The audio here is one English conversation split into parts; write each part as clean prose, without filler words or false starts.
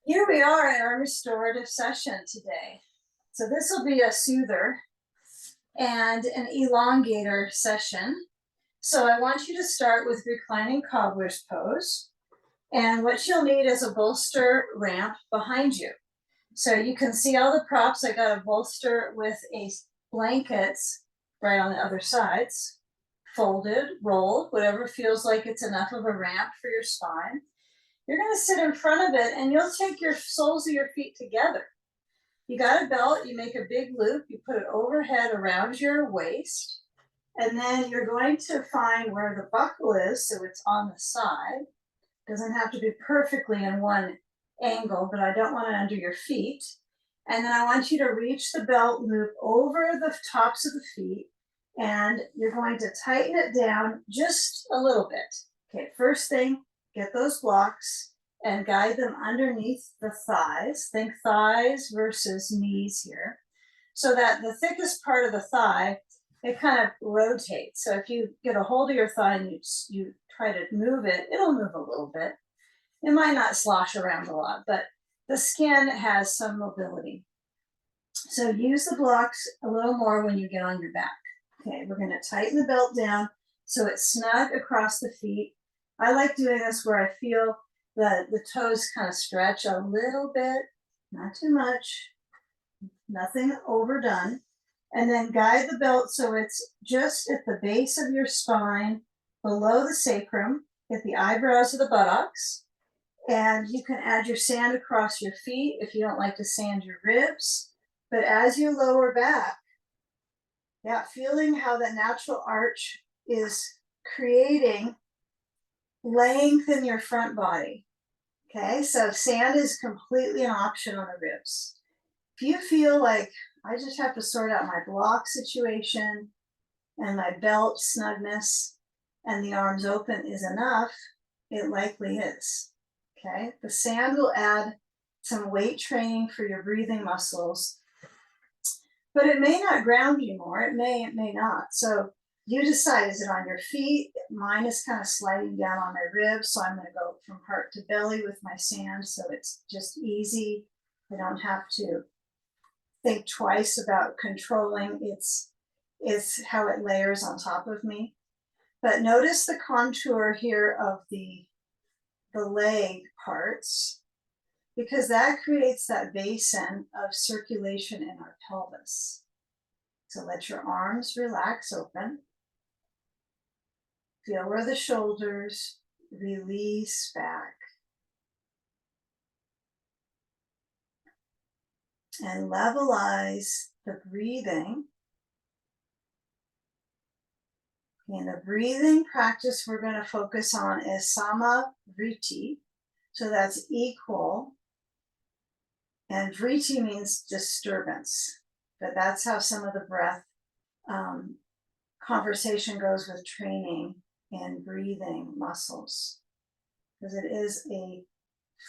Here we are in our restorative session today. So this will be a soother and an elongator session. So I want you to start with reclining cobbler's pose. And what you'll need is a bolster ramp behind you. So you can see all the props. I got a bolster with a blankets right on the other sides, folded, rolled, whatever feels like it's enough of a ramp for your spine. You're going to sit in front of it and you'll take your soles of your feet together. You got a belt, you make a big loop, you put it overhead around your waist, and then you're going to find where the buckle is, so it's on the side. Doesn't have to be perfectly in one angle, but I don't want it under your feet. And then I want you to reach the belt loop over the tops of the feet, and you're going to tighten it down just a little bit. Okay, first thing, get those blocks and guide them underneath the thighs. Think thighs versus knees here. So that the thickest part of the thigh, it kind of rotates. So if you get a hold of your thigh and you try to move it, it'll move a little bit. It might not slosh around a lot, but the skin has some mobility. So use the blocks a little more when you get on your back. Okay, we're going to tighten the belt down so it's snug across the feet. I like doing this where I feel the toes kind of stretch a little bit, not too much, nothing overdone. And then guide the belt so it's just at the base of your spine, below the sacrum, at the eyebrows of the buttocks. And you can add your sand across your feet if you don't like to sand your ribs. But as you lower back, yeah, feeling how the natural arch is creating length in your front body. Okay, so sand is completely an option on the ribs. If you feel like I just have to sort out my block situation and my belt snugness and the arms open is enough, it likely is. Okay, the sand will add some weight training for your breathing muscles, but it may not ground you more. It may not. So you decide, is it on your feet? Mine is kind of sliding down on my ribs, so I'm going to go from heart to belly with my sand, so it's just easy. I don't have to think twice about controlling. It's how it layers on top of me. But notice the contour here of the leg parts, because that creates that basin of circulation in our pelvis. So let your arms relax open. Feel where the shoulders release back. And levelize the breathing. In the breathing practice we're going to focus on is sama-vriti. So that's equal. And vriti means disturbance. But that's how some of the breath conversation goes with training and breathing muscles, because it is a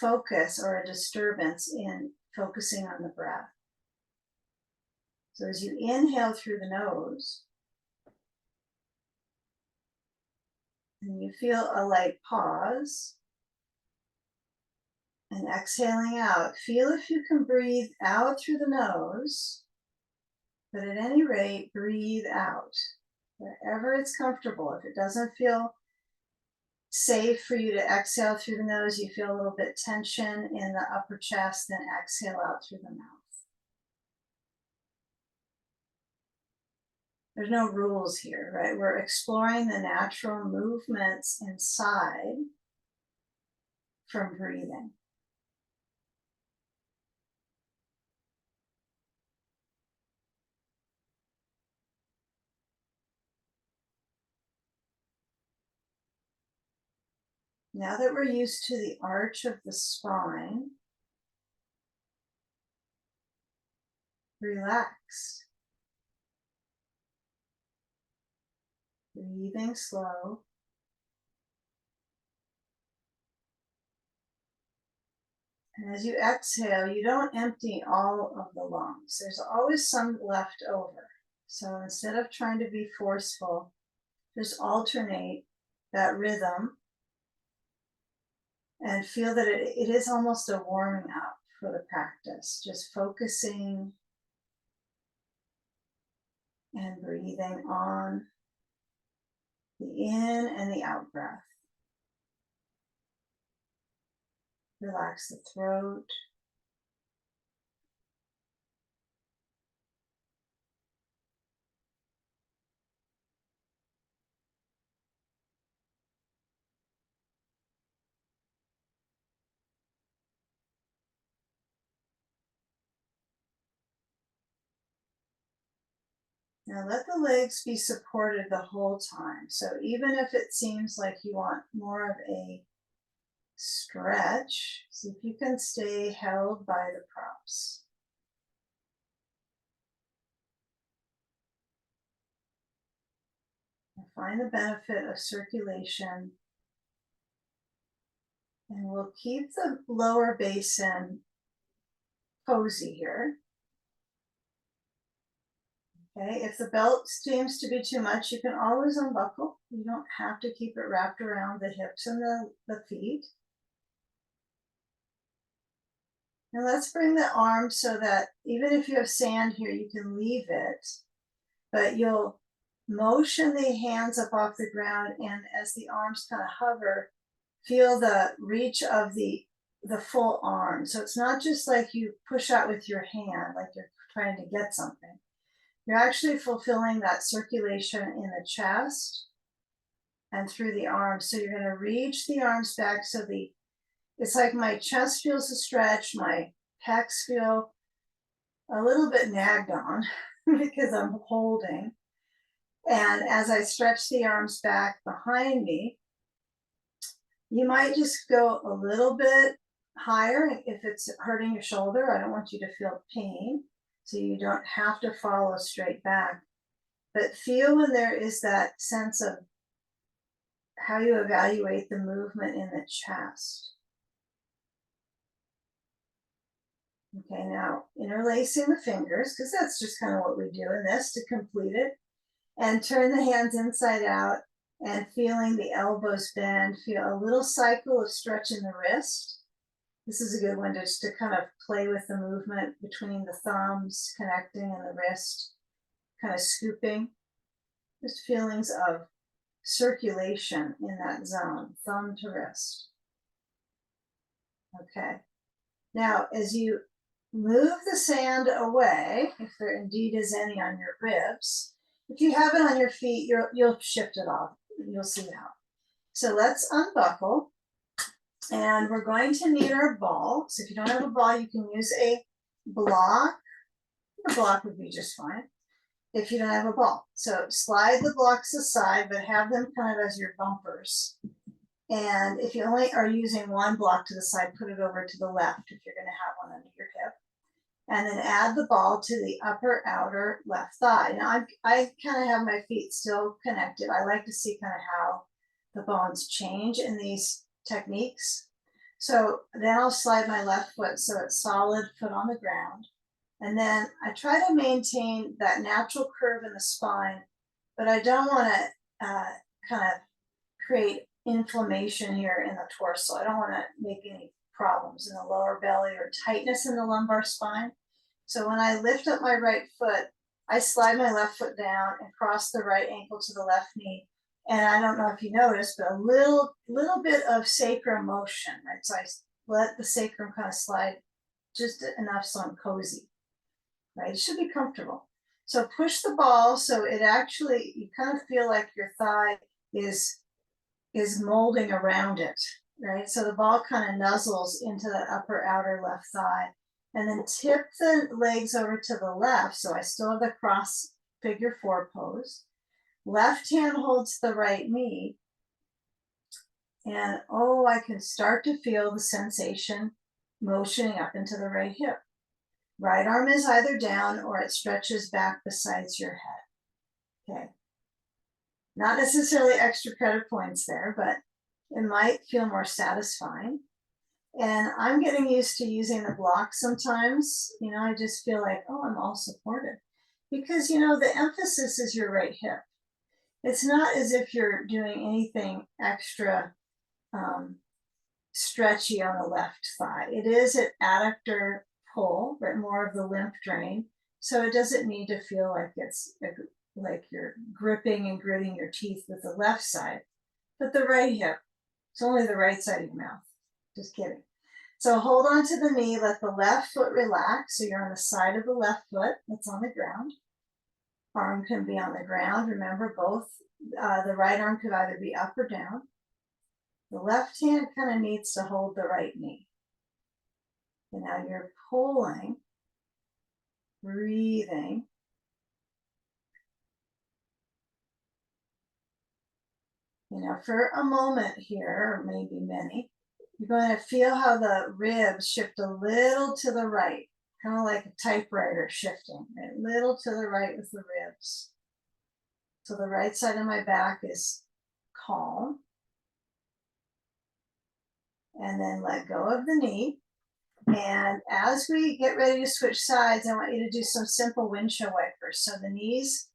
focus or a disturbance in focusing on the breath. So as you inhale through the nose, and you feel a light pause, and exhaling out, feel if you can breathe out through the nose, but at any rate, breathe out wherever it's comfortable. If it doesn't feel safe for you to exhale through the nose, you feel a little bit tension in the upper chest, then exhale out through the mouth. There's no rules here, right? We're exploring the natural movements inside from breathing. Now that we're used to the arch of the spine, relax. Breathing slow. And as you exhale, you don't empty all of the lungs. There's always some left over. So instead of trying to be forceful, just alternate that rhythm and feel that it is almost a warming up for the practice, just focusing and breathing on the in and the out breath. Relax the throat. Now let the legs be supported the whole time. So even if it seems like you want more of a stretch, see if you can stay held by the props. And find the benefit of circulation. And we'll keep the lower basin cozy here. Okay, if the belt seems to be too much, you can always unbuckle. You don't have to keep it wrapped around the hips and the feet. And let's bring the arms so that even if you have sand here, you can leave it, but you'll motion the hands up off the ground, and as the arms kind of hover, feel the reach of the full arm. So it's not just like you push out with your hand, like you're trying to get something. You're actually fulfilling that circulation in the chest and through the arms. So you're going to reach the arms back so it's like my chest feels a stretch, my pecs feel a little bit nagged on because I'm holding. And as I stretch the arms back behind me, you might just go a little bit higher if it's hurting your shoulder. I don't want you to feel pain, so you don't have to follow straight back. But feel when there is that sense of how you evaluate the movement in the chest. Okay, now interlacing the fingers, because that's just kind of what we do in this to complete it. And turn the hands inside out and feeling the elbows bend. Feel a little cycle of stretching the wrist. This is a good one just to kind of play with the movement between the thumbs connecting and the wrist, kind of scooping. Just feelings of circulation in that zone, thumb to wrist. Okay. Now, as you move the sand away, if there indeed is any on your ribs, if you have it on your feet, you'll shift it off. You'll see how. So let's unbuckle. And we're going to need our ball. So if you don't have a ball, you can use a block. A block would be just fine if you don't have a ball. So slide the blocks aside, but have them kind of as your bumpers. And if you only are using one block to the side, put it over to the left if you're going to have one under your hip. And then add the ball to the upper outer left thigh. Now I kind of have my feet still connected. I like to see kind of how the bones change in these techniques. So then I'll slide my left foot so it's solid foot on the ground. And then I try to maintain that natural curve in the spine, but I don't want to kind of create inflammation here in the torso. I don't want to make any problems in the lower belly or tightness in the lumbar spine. So when I lift up my right foot, I slide my left foot down and cross the right ankle to the left knee. And I don't know if you noticed, but a little bit of sacrum motion, right? So I let the sacrum kind of slide just enough so I'm cozy, right? It should be comfortable. So push the ball so it actually, you kind of feel like your thigh is molding around it, right? So the ball kind of nuzzles into the upper outer left thigh. And then tip the legs over to the left. So I still have the cross figure 4 pose. Left hand holds the right knee. And oh, I can start to feel the sensation motioning up into the right hip. Right arm is either down or it stretches back besides your head. Okay. Not necessarily extra credit points there, but it might feel more satisfying. And I'm getting used to using the block sometimes. I just feel like, oh, I'm all supported. Because, the emphasis is your right hip. It's not as if you're doing anything extra stretchy on the left thigh. It is an adductor pull, but more of the lymph drain. So it doesn't need to feel like it's like you're gripping and gritting your teeth with the left side, but the right hip. It's only the right side of your mouth. Just kidding. So hold on to the knee, let the left foot relax. So you're on the side of the left foot that's on the ground. Arm can be on the ground. Remember, both, the right arm could either be up or down. The left hand kind of needs to hold the right knee. And now you're pulling, breathing. For a moment here, or maybe many, you're going to feel how the ribs shift a little to the right, kind of like a typewriter shifting, right? A little to the right with the ribs. So the right side of my back is calm. And then let go of the knee. And as we get ready to switch sides, I want you to do some simple windshield wipers. So the knees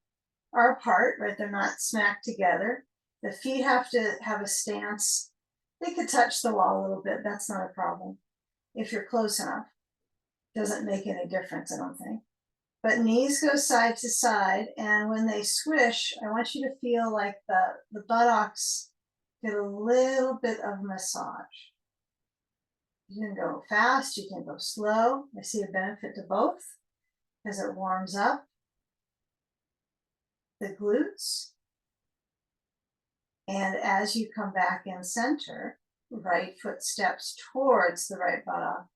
are apart, right? They're not smacked together. The feet have to have a stance. They could touch the wall a little bit. That's not a problem. If you're close enough, doesn't make any difference, I don't think. But knees go side to side. And when they swish, I want you to feel like the buttocks get a little bit of massage. You can go fast, you can go slow. I see a benefit to both because it warms up the glutes. And as you come back in center, right foot steps towards the right buttock,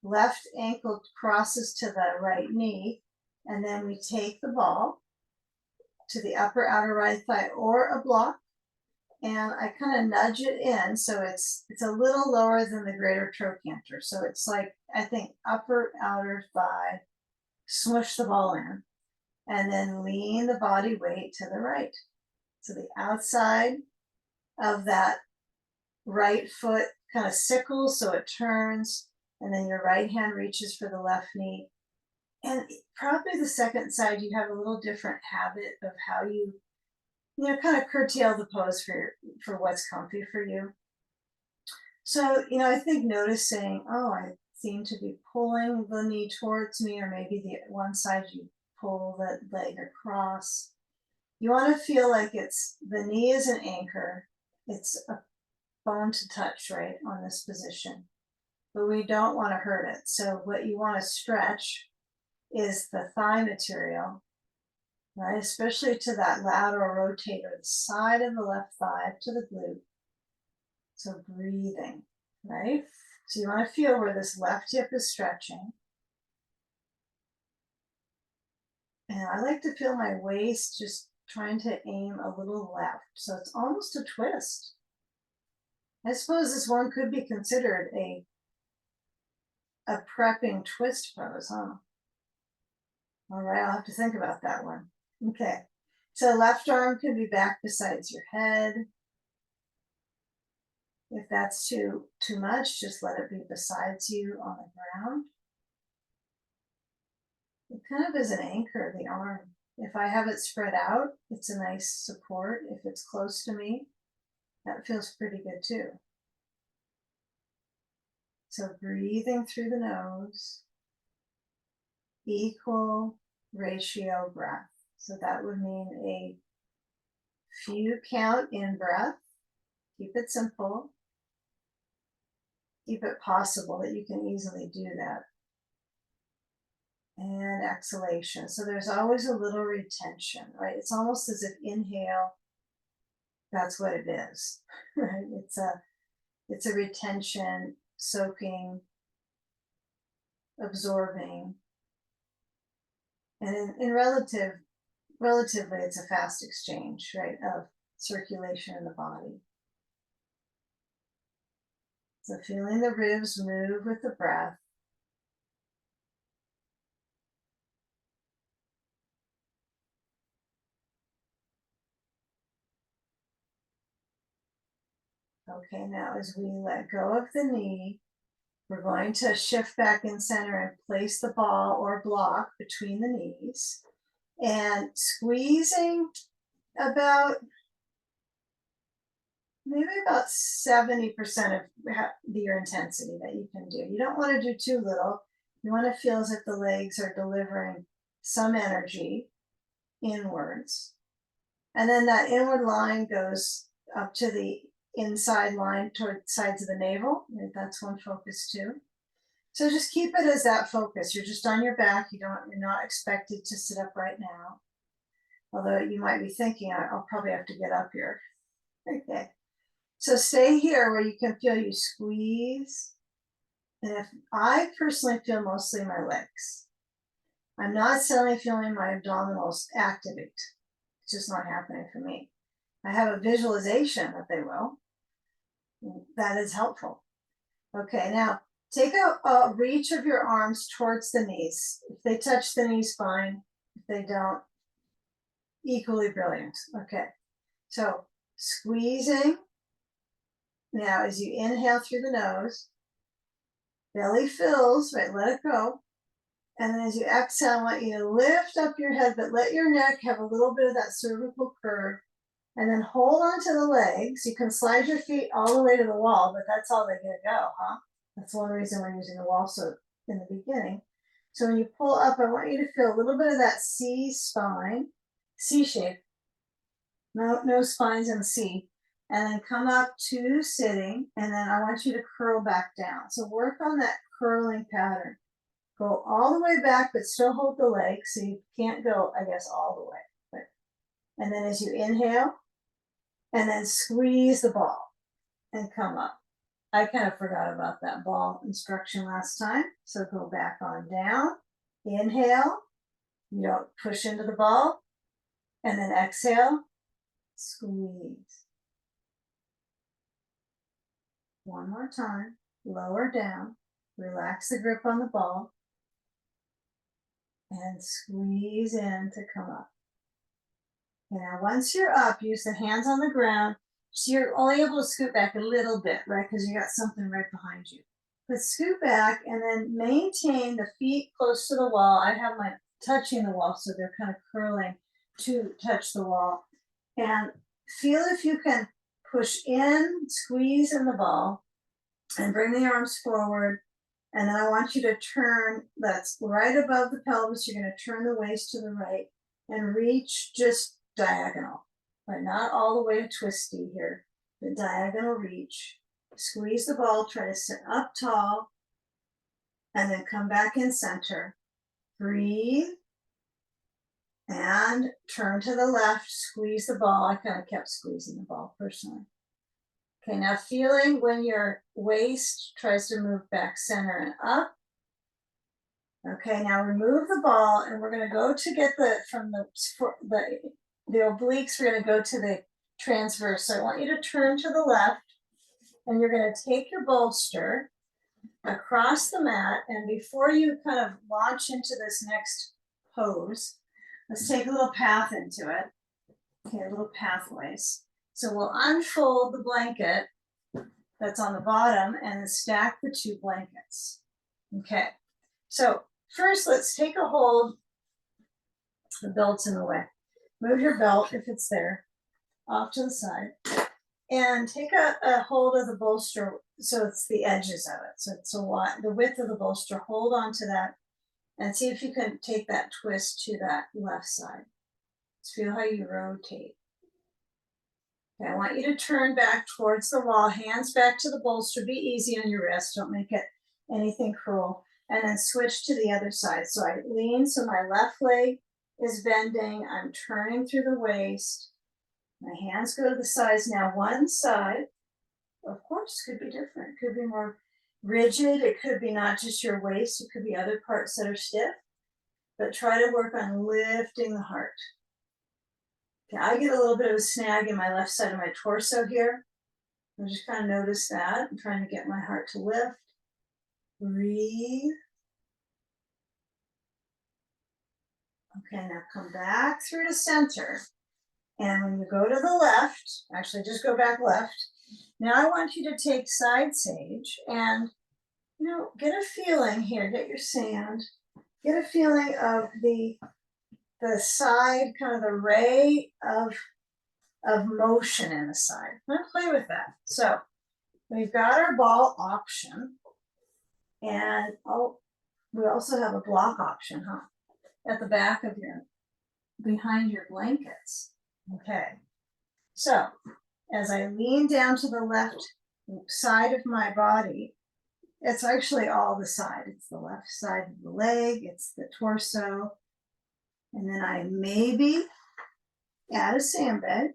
left ankle crosses to the right knee, and then we take the ball to the upper outer right thigh or a block, and I kind of nudge it in so it's a little lower than the greater trochanter. So it's like, I think, upper outer thigh, smush the ball in, and then lean the body weight to the right. So the outside of that right foot kind of sickles so it turns, and then your right hand reaches for the left knee. And probably the second side, you have a little different habit of how you kind of curtail the pose for what's comfy for you. So, I think noticing, oh, I seem to be pulling the knee towards me, or maybe the one side you pull the leg across. You want to feel like the knee is an anchor. It's a bone to touch, right, on this position. But we don't want to hurt it. So what you want to stretch is the thigh material, right? Especially to that lateral rotator, the side of the left thigh up to the glute. So breathing, right? So you want to feel where this left hip is stretching. And I like to feel my waist just trying to aim a little left. So it's almost a twist. I suppose this one could be considered a prepping twist pose, huh? All right, I'll have to think about that one. Okay, so left arm could be back besides your head. If that's too much, just let it be besides you on the ground. It kind of is an anchor, the arm. If I have it spread out, it's a nice support. If it's close to me, that feels pretty good too. So breathing through the nose, equal ratio breath. So that would mean a few count in breath. Keep it simple. Keep it possible that you can easily do that. And exhalation. So there's always a little retention, right? It's almost as if inhale, that's what it is, right? It's a retention, soaking, absorbing. And in relatively, it's a fast exchange, right, of circulation in the body. So feeling the ribs move with the breath. Okay, now as we let go of the knee, we're going to shift back in center and place the ball or block between the knees and squeezing about maybe about 70% of your intensity that you can do. You don't want to do too little. You want to feel as if the legs are delivering some energy inwards. And then that inward line goes up to the inside line toward the sides of the navel. That's one focus too. So just keep it as that focus. You're just on your back. You're not expected to sit up right now. Although you might be thinking, I'll probably have to get up here. Okay. So stay here where you can feel you squeeze. And if I personally feel mostly my legs, I'm not suddenly feeling my abdominals activate. It's just not happening for me. I have a visualization that they will. That is helpful. Okay, now take a reach of your arms towards the knees. If they touch the knees, fine. If they don't, equally brilliant. Okay, so squeezing. Now, as you inhale through the nose, belly fills, right, let it go. And then as you exhale, I want you to lift up your head, but let your neck have a little bit of that cervical curve. And then hold on to the legs. You can slide your feet all the way to the wall, but that's all they're going to go, huh? That's one reason we're using the wall so in the beginning. So when you pull up, I want you to feel a little bit of that C spine, C shape. No spines in C. And then come up to sitting, and then I want you to curl back down. So work on that curling pattern. Go all the way back, but still hold the legs, so you can't go, I guess, all the way. But, and then as you inhale, and then squeeze the ball and come up. I kind of forgot about that ball instruction last time, so go back on down. Inhale, you don't push into the ball, and then exhale, squeeze. One more time, lower down, relax the grip on the ball, and squeeze in to come up. Okay, now once you're up, use the hands on the ground. So you're only able to scoot back a little bit, right? Because you got something right behind you. But scoot back and then maintain the feet close to the wall. I have my touching the wall, so they're kind of curling to touch the wall. And feel if you can push in, squeeze in the ball, and bring the arms forward. And then I want you to turn, that's right above the pelvis. You're going to turn the waist to the right and reach just diagonal, right? Not all the way to twisty here, but diagonal reach. Squeeze the ball, try to sit up tall, and then come back in center. Breathe, and turn to the left, squeeze the ball. I kind of kept squeezing the ball personally. Okay, now feeling when your waist tries to move back center and up. Okay, now remove the ball, and we're going to go to get from the obliques, we're going to go to the transverse. So I want you to turn to the left, and you're going to take your bolster across the mat. And before you kind of launch into this next pose, let's take a little path into it. Okay, little pathways. So we'll unfold the blanket that's on the bottom and then stack the two blankets. Okay, so first let's take a hold. The belt's in the way. Move your belt, if it's there, off to the side. And take a hold of the bolster so it's the edges of it. So it's the width of the bolster. Hold on to that and see if you can take that twist to that left side. Just feel how you rotate. Okay, I want you to turn back towards the wall, hands back to the bolster. Be easy on your wrist. Don't make it anything cruel. And then switch to the other side. So I lean, so my left leg is bending. I'm turning through the waist. My hands go to the sides. Now one side, of course, could be different. It could be more rigid. It could be not just your waist. It could be other parts that are stiff. But try to work on lifting the heart. Okay, I get a little bit of a snag in my left side of my torso here. I just kind of notice that. I'm trying to get my heart to lift. Breathe. Okay, now come back through to center. And when you go to the left, actually just go back left. Now I want you to take side sage and, get a feeling here. Get your sand. Get a feeling of the side, kind of the ray of of motion in the side. Let's play with that. So we've got our ball option, and oh, we also have a block option, huh? At the back of your, behind your blankets. Okay. So as I lean down to the left side of my body, it's actually all the side. It's the left side of the leg, it's the torso, and then I maybe add a sandbag.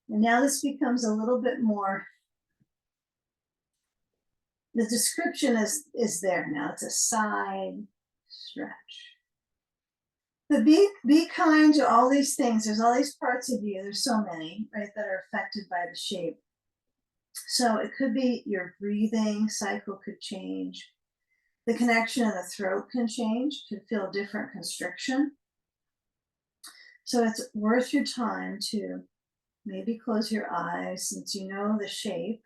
And now this becomes a little bit more, the description is there now. It's a side stretch. But be kind to all these things. There's all these parts of you, there's so many, right, that are affected by the shape. So it could be your breathing cycle could change. The connection of the throat can change, could feel different constriction. So it's worth your time to maybe close your eyes since you know the shape,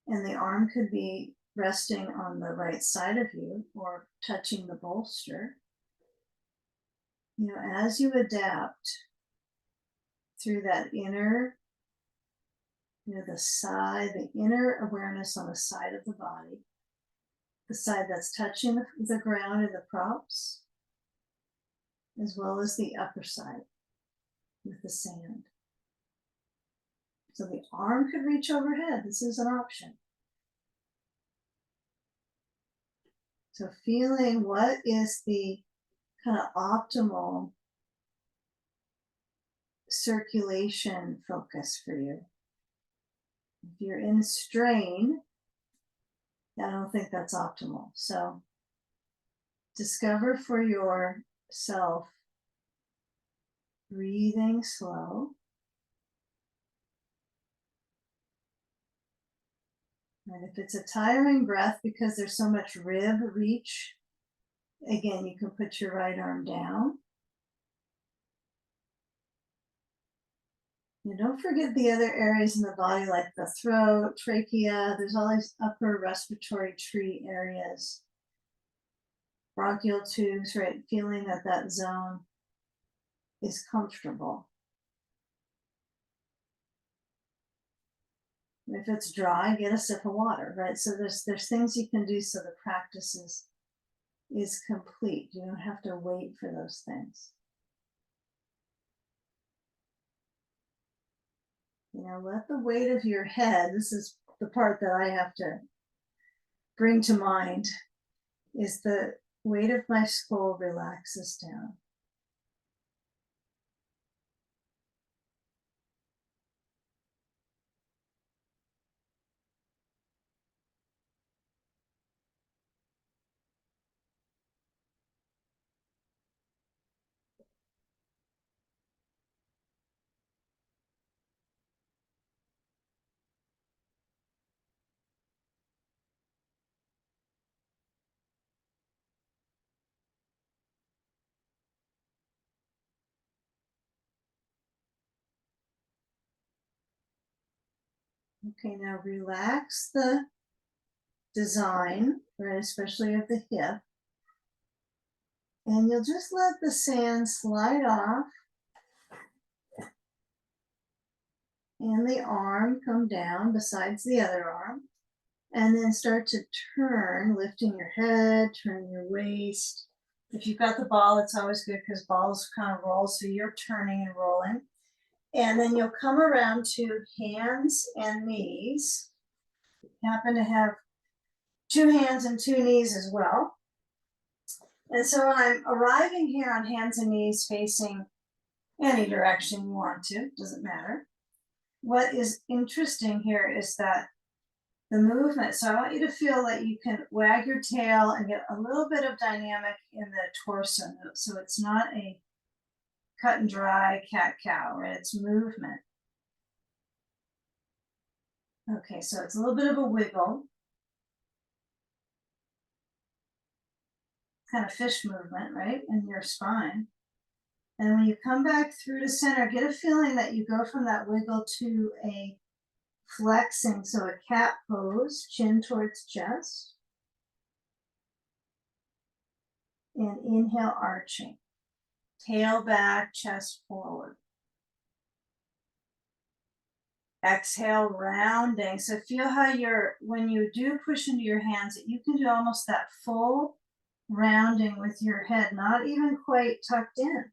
and the arm could be resting on the right side of you or touching the bolster. You know, as you adapt through that inner, you know, the side, the inner awareness on the side of the body, the side that's touching the ground and the props, as well as the upper side with the sand. So the arm could reach overhead. This is an option. So feeling what is the kind of optimal circulation focus for you. If you're in strain, I don't think that's optimal. So discover for yourself breathing slow. And if it's a tiring breath because there's so much rib reach, again, you can put your right arm down. And don't forget the other areas in the body like the throat, trachea, there's all these upper respiratory tree areas. Bronchial tubes, right? Feeling that that zone is comfortable. If it's dry, get a sip of water, right? So there's things you can do so the practice is complete. You don't have to wait for those things. You know, let the weight of your head, this is the part that I have to bring to mind, is the weight of my skull relaxes down. Okay, now relax the design, right, especially of the hip. And you'll just let the sand slide off and the arm come down besides the other arm. And then start to turn, lifting your head, turn your waist. If you've got the ball, it's always good because balls kind of roll, so you're turning and rolling. And then you'll come around to hands and knees. Happen to have 2 hands and 2 knees as well. And so I'm arriving here on hands and knees facing any direction you want to, doesn't matter. What is interesting here is that the movement, so I want you to feel that you can wag your tail and get a little bit of dynamic in the torso, so it's not a cut and dry cat-cow, right? It's movement. Okay, so it's a little bit of a wiggle. Kind of fish movement, right? In your spine. And when you come back through to center, get a feeling that you go from that wiggle to a flexing, so a cat pose, chin towards chest. And inhale, arching. Tail back, chest forward. Exhale, rounding. So feel how when you do push into your hands, you can do almost that full rounding with your head, not even quite tucked in.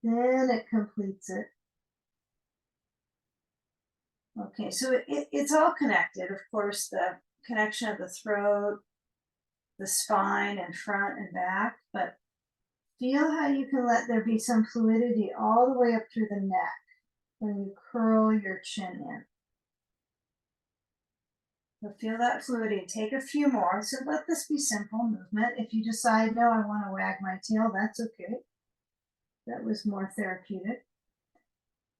Then it completes it. Okay, so it's all connected. Of course, the connection of the throat, the spine, and front and back, but feel how you can let there be some fluidity all the way up through the neck when you curl your chin in. So feel that fluidity. Take a few more. So let this be simple movement. If you decide, no, I want to wag my tail, that's okay. That was more therapeutic.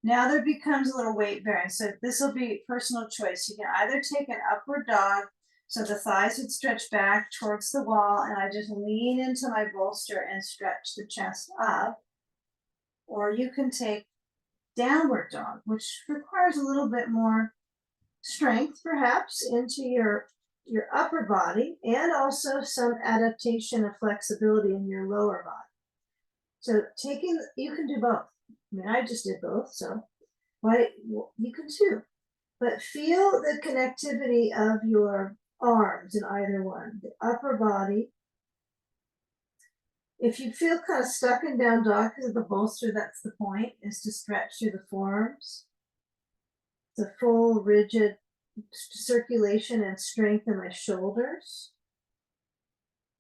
Now there becomes a little weight bearing. So this will be personal choice. You can either take an upward dog, so the thighs would stretch back towards the wall, and I just lean into my bolster and stretch the chest up. Or you can take downward dog, which requires a little bit more strength, perhaps, into your upper body, and also some adaptation of flexibility in your lower body. So you can do both. I mean, I just did both, so you can too. But feel the connectivity of your arms in either one, the upper body. If you feel kind of stuck in down dog because of the bolster, that's the point, is to stretch through the forearms. The full rigid circulation and strength in my shoulders.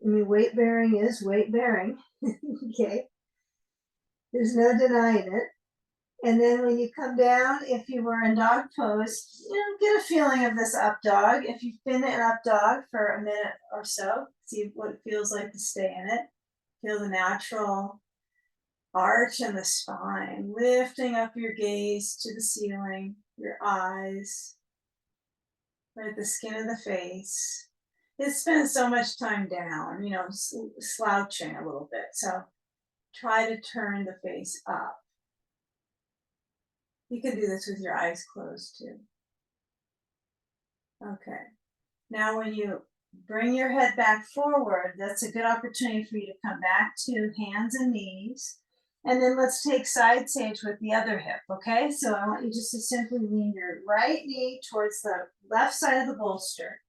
I mean, weight bearing is weight bearing. Okay. There's no denying it. And then when you come down, if you were in dog pose, get a feeling of this up dog. If you've been in up dog for a minute or so, see what it feels like to stay in it. Feel the natural arch in the spine, lifting up your gaze to the ceiling, your eyes, right, the skin of the face. It spends so much time down, slouching a little bit. So try to turn the face up. You can do this with your eyes closed too. Okay. Now when you bring your head back forward, that's a good opportunity for you to come back to hands and knees. And then let's take side sage with the other hip, okay? So I want you just to simply lean your right knee towards the left side of the bolster.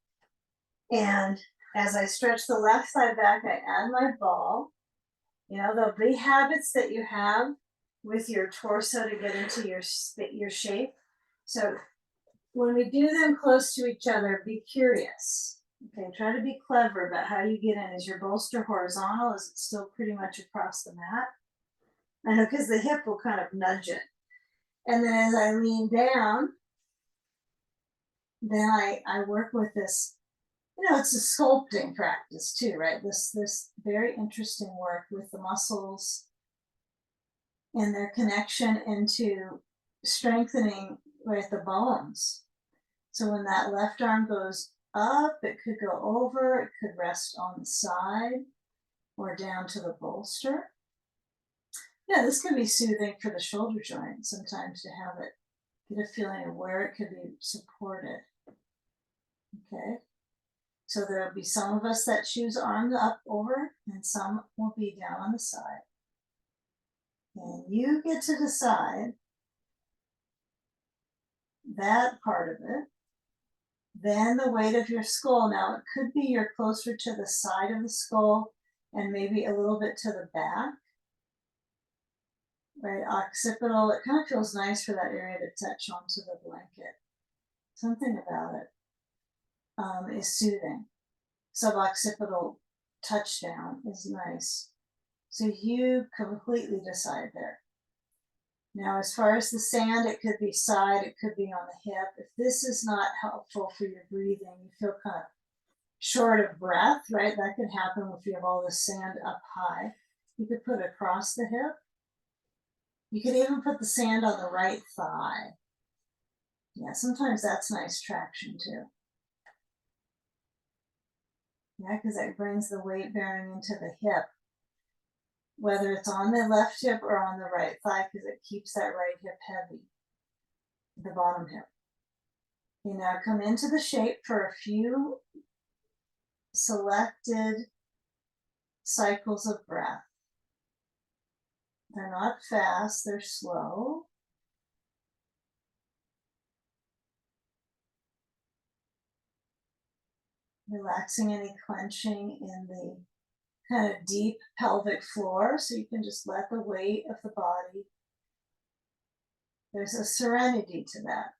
And as I stretch the left side back, I add my ball. There'll be habits that you have with your torso to get into your shape. So when we do them close to each other, be curious. Okay, try to be clever about how you get in. Is your bolster horizontal? Is it still pretty much across the mat? I know, because the hip will kind of nudge it. And then as I lean down, then I work with this. It's a sculpting practice too, right? This very interesting work with the muscles and their connection into strengthening, right, the bones. So when that left arm goes up, it could go over, it could rest on the side or down to the bolster. Yeah, this can be soothing for the shoulder joint sometimes to have it, get a feeling of where it could be supported. Okay. So there'll be some of us that choose arms up over, and some will be down on the side. And you get to decide that part of it. Then the weight of your skull. Now it could be you're closer to the side of the skull and maybe a little bit to the back. Right, occipital, it kind of feels nice for that area to touch onto the blanket. Something about it is soothing. Suboccipital touchdown is nice. So you completely decide there. Now, as far as the sand, it could be side, it could be on the hip. If this is not helpful for your breathing, you feel kind of short of breath, right? That could happen if you have all this sand up high. You could put it across the hip. You could even put the sand on the right thigh. Yeah, sometimes that's nice traction too. Yeah, because it brings the weight bearing into the hip, whether it's on the left hip or on the right thigh, because it keeps that right hip heavy, the bottom hip. You now come into the shape for a few selected cycles of breath. They're not fast, they're slow. Relaxing any clenching in the kind of deep pelvic floor, so you can just let the weight of the body, there's a serenity to that.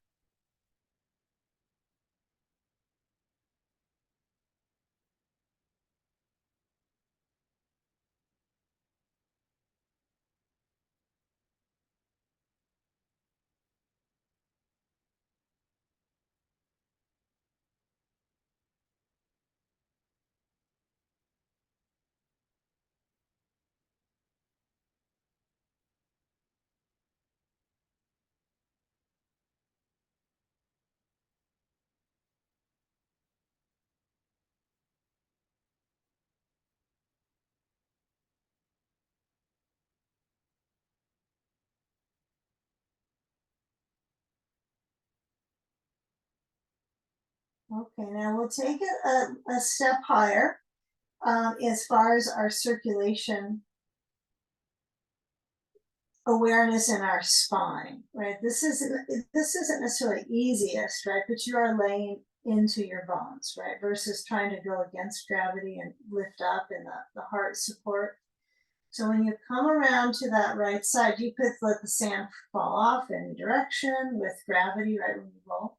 Okay, now we'll take it a step higher as far as our circulation awareness in our spine, right? This isn't necessarily easiest, right? But you are laying into your bones, right? Versus trying to go against gravity and lift up in the heart support. So when you come around to that right side, you could let the sand fall off any direction with gravity, right, when you roll.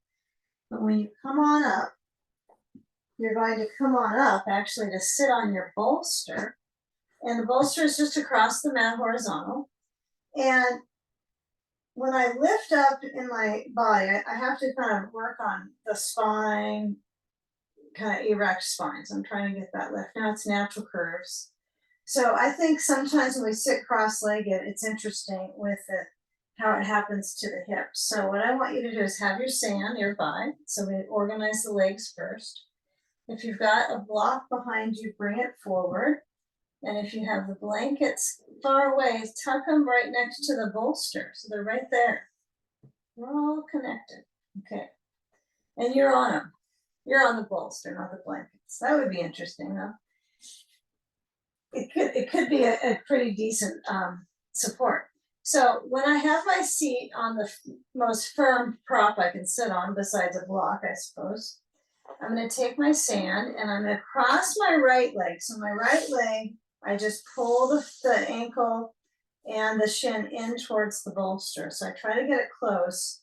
But when you come on up, you're going to come on up actually to sit on your bolster. And the bolster is just across the mat horizontal. And when I lift up in my body, I have to kind of work on the spine, kind of erect spines. I'm trying to get that lift. Now it's natural curves. So I think sometimes when we sit cross-legged, it's interesting with how it happens to the hips. So what I want you to do is have your sand nearby. So we organize the legs first. If you've got a block behind you, bring it forward. And if you have the blankets far away, tuck them right next to the bolster. So they're right there. We're all connected. Okay. And you're on them. You're on the bolster, not the blankets. That would be interesting, though. It could be a pretty decent support. So when I have my seat on the most firm prop I can sit on, besides a block, I suppose, I'm going to take my sand and I'm going to cross my right leg. So my right leg, I just pull the ankle and the shin in towards the bolster. So I try to get it close,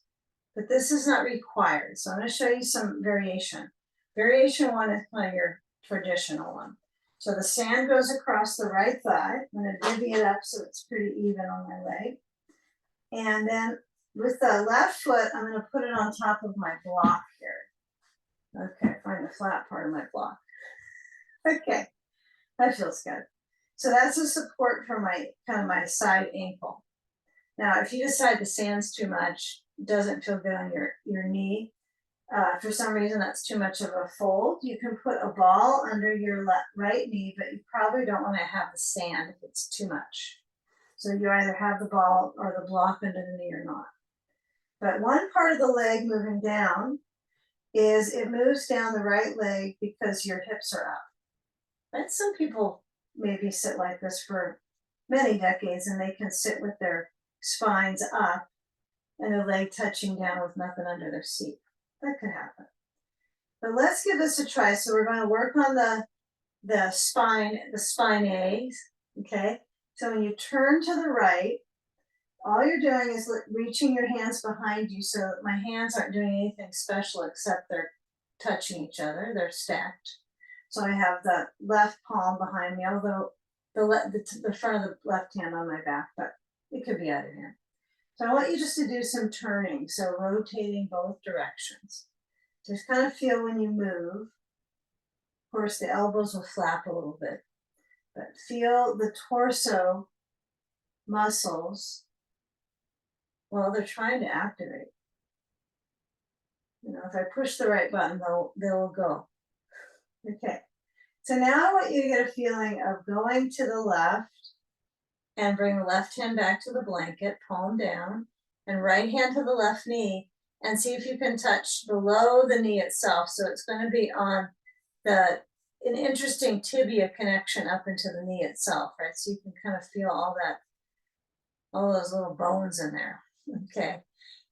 but this is not required. So I'm going to show you some variation. Variation one is kind of your traditional one. So the sand goes across the right thigh. I'm going to divvy it up so it's pretty even on my leg. And then with the left foot, I'm going to put it on top of my block here. Okay, find the flat part of my block. Okay, that feels good. So that's a support for my kind of my side ankle. Now, if you decide the sand's too much, doesn't feel good on your knee, for some reason that's too much of a fold, you can put a ball under your right knee, but you probably don't want to have the sand if it's too much. So you either have the ball or the block under the knee or not. But one part of the leg moving down is it moves down the right leg because your hips are up. Right? Some people maybe sit like this for many decades and they can sit with their spines up and their leg touching down with nothing under their seat. That could happen. But let's give this a try. So we're going to work on the spine A, okay? So when you turn to the right, all you're doing is reaching your hands behind you, so my hands aren't doing anything special except they're touching each other. They're stacked. So I have the left palm behind me, although the front of the left hand on my back, but it could be either hand. So I want you just to do some turning, so rotating both directions. Just kind of feel when you move. Of course, the elbows will flap a little bit, but feel the torso muscles. Well, they're trying to activate. You know, if I push the right button, they'll go. Okay. So now I want you to get a feeling of going to the left and bring the left hand back to the blanket, palm down, and right hand to the left knee, and see if you can touch below the knee itself. So it's going to be on an interesting tibia connection up into the knee itself, right? So you can kind of feel all those little bones in there. Okay.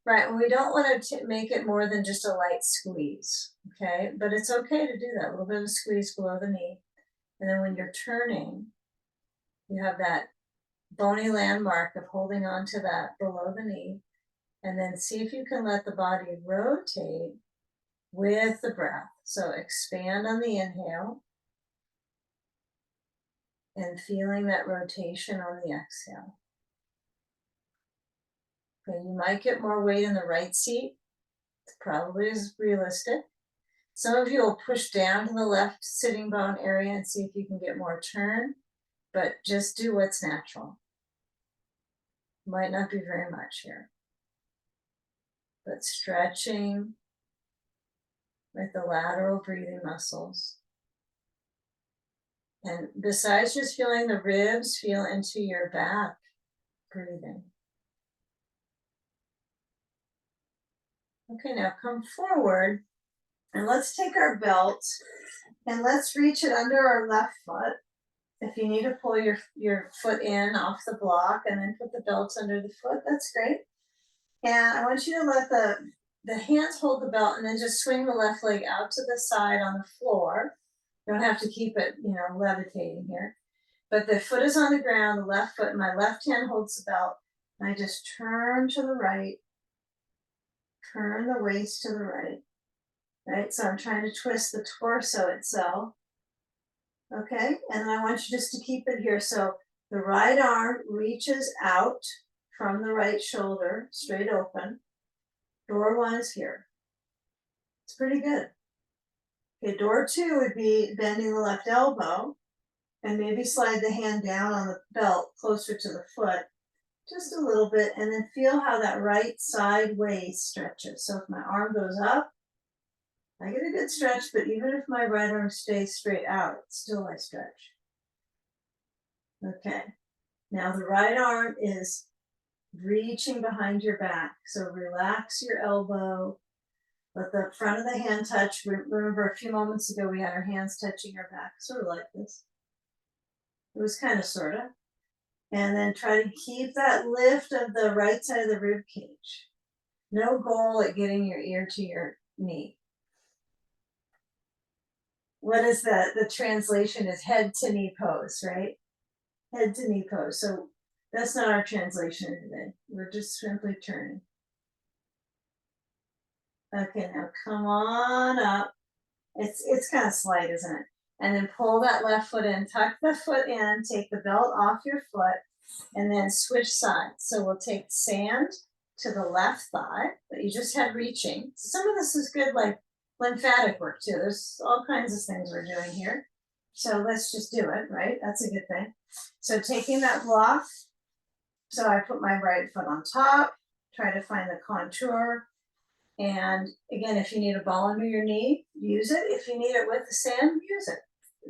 Right, and we don't want to make it more than just a light squeeze, okay? But it's okay to do that, a little bit of a squeeze below the knee. And then when you're turning, you have that bony landmark of holding on to that below the knee. And then see if you can let the body rotate with the breath. So expand on the inhale and feeling that rotation on the exhale. Okay, you might get more weight in the right seat. It probably is realistic. Some of you will push down to the left sitting bone area and see if you can get more turn, but just do what's natural. Might not be very much here. But stretching with the lateral breathing muscles. And besides just feeling the ribs, feel into your back breathing. Okay, now come forward and let's take our belt and let's reach it under our left foot. If you need to pull your foot in off the block and then put the belt under the foot, that's great. And I want you to let the hands hold the belt and then just swing the left leg out to the side on the floor. You don't have to keep it, levitating here. But the foot is on the ground, the left foot, my left hand holds the belt. And I just turn to the right, turn the waist to the right. Right, so I'm trying to twist the torso itself. Okay, and then I want you just to keep it here. So the right arm reaches out from the right shoulder, straight open. Door one is here. It's pretty good. Okay, door two would be bending the left elbow and maybe slide the hand down on the belt closer to the foot, just a little bit, and then feel how that right side waist stretches. So if my arm goes up, I get a good stretch, but even if my right arm stays straight out, still I stretch. Okay, now the right arm is reaching behind your back. So relax your elbow, let the front of the hand touch. Remember a few moments ago, we had our hands touching our back, sort of like this. It was kind of, sort of. And then try to keep that lift of the right side of the rib cage. No goal at getting your ear to your knee. What is the translation is head to knee pose, right? Head to knee pose. So that's not our translation today. We're just simply turning. Okay, now come on up. It's kind of slight, isn't it? And then pull that left foot in, tuck the foot in, take the belt off your foot, and then switch sides. So we'll take sand to the left thigh that you just had reaching. Some of this is good, like lymphatic work too. There's all kinds of things we're doing here. So let's just do it, right? That's a good thing. So taking that block, so I put my right foot on top, try to find the contour. And again, if you need a ball under your knee, use it. If you need it with the sand, use it.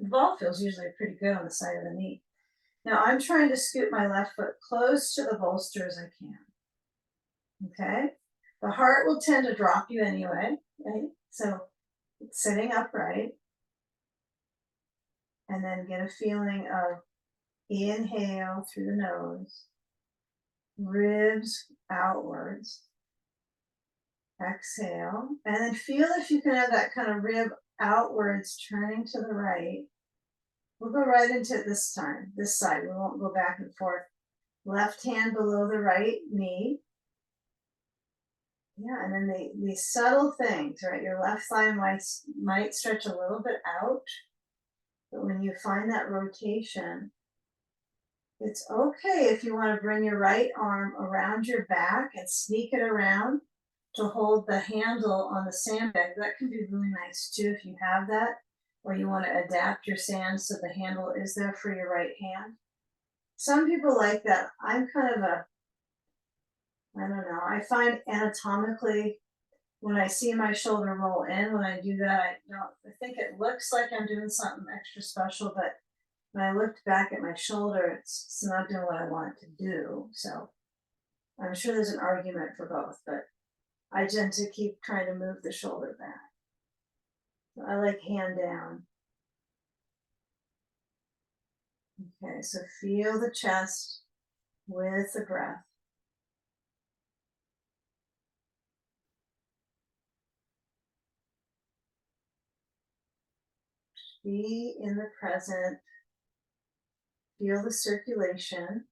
The ball feels usually pretty good on the side of the knee. Now I'm trying to scoot my left foot close to the bolster as I can. Okay, the heart will tend to drop you anyway, right? So it's sitting upright. And then get a feeling of inhale through the nose, ribs outwards. Exhale, and then feel if you can have that kind of rib outwards turning to the right. We'll go right into it this time, this side. We won't go back and forth. Left hand below the right knee. Yeah, and then the subtle things, right? Your left thigh might stretch a little bit out, but when you find that rotation, it's okay if you want to bring your right arm around your back and sneak it around to hold the handle on the sandbag. That can be really nice too if you have that, or you want to adapt your sand so the handle is there for your right hand. Some people like that. I'm kind of I don't know, I find anatomically when I see my shoulder roll in, when I do that, I think it looks like I'm doing something extra special, but when I looked back at my shoulder, it's not doing what I want it to do. So I'm sure there's an argument for both, but I tend to keep trying to move the shoulder back. So I like hand down. Okay, so feel the chest with the breath. Be in the present. Feel the circulation.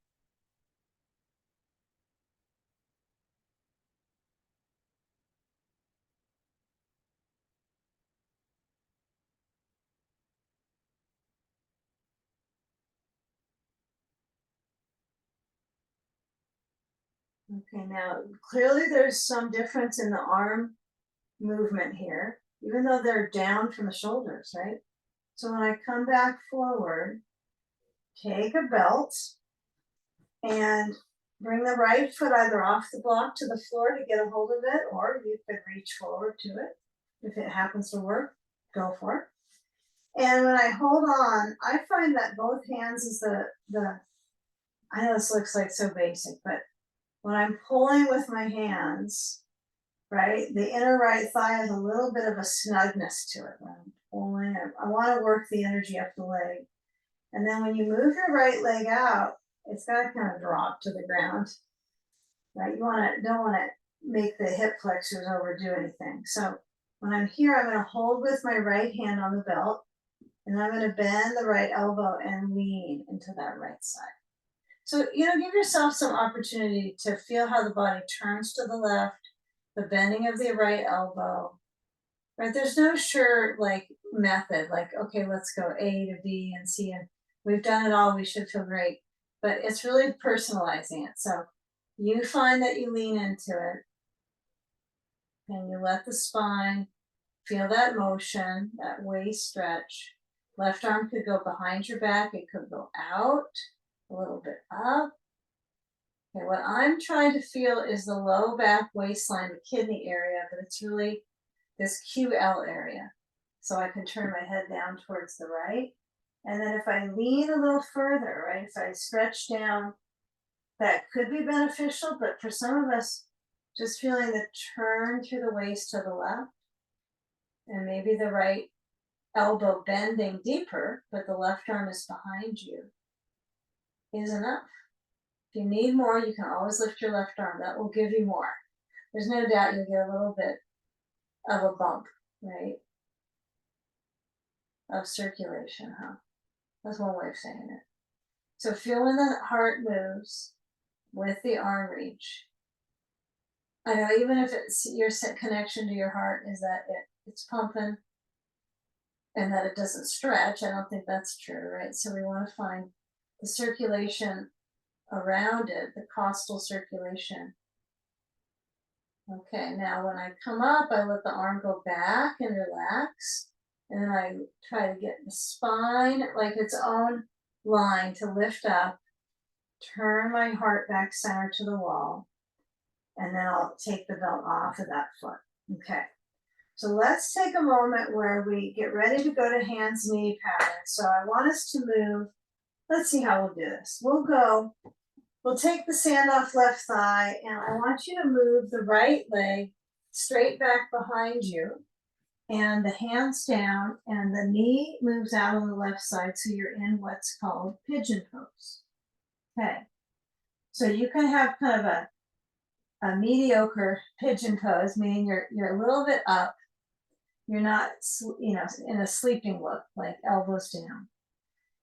Okay, now clearly there's some difference in the arm movement here, even though they're down from the shoulders, right? So when I come back forward, take a belt and bring the right foot either off the block to the floor to get a hold of it, or you could reach forward to it. If it happens to work, go for it. And when I hold on, I find that both hands is the I know this looks like so basic, but when I'm pulling with my hands, right, the inner right thigh has a little bit of a snugness to it when I'm pulling. I want to work the energy up the leg. And then when you move your right leg out, it's got to kind of drop to the ground, right? Don't want to make the hip flexors overdo anything. So when I'm here, I'm going to hold with my right hand on the belt, and I'm going to bend the right elbow and lean into that right side. So, give yourself some opportunity to feel how the body turns to the left, the bending of the right elbow, right? There's no sure like method, like, okay, let's go A to B and C, and we've done it all, we should feel great. But it's really personalizing it. So you find that you lean into it and you let the spine feel that motion, that waist stretch. Left arm could go behind your back, it could go out, a little bit up. Okay, what I'm trying to feel is the low back waistline, the kidney area, but it's really this QL area. So I can turn my head down towards the right. And then if I lean a little further, right, if I stretch down, that could be beneficial, but for some of us, just feeling the turn through the waist to the left, and maybe the right elbow bending deeper, but the left arm is behind you, is enough. If you need more, you can always lift your left arm. That will give you more. There's no doubt you'll get a little bit of a bump, right? Of circulation, huh? That's one way of saying it. So feel when the heart moves with the arm reach. I know even if it's your connection to your heart is that it's pumping and that it doesn't stretch, I don't think that's true, right? So we want to find the circulation around it, the costal circulation. Okay, now when I come up, I let the arm go back and relax. And then I try to get the spine like its own line to lift up, turn my heart back center to the wall, and then I'll take the belt off of that foot. Okay, so let's take a moment where we get ready to go to hands knee pattern. So I want us to move. Let's see how we'll do this. We'll take the sand off left thigh, and I want you to move the right leg straight back behind you, and the hands down, and the knee moves out on the left side, so you're in what's called pigeon pose. Okay, so you can have kind of a mediocre pigeon pose, meaning you're a little bit up, you're not in a sleeping look, like elbows down.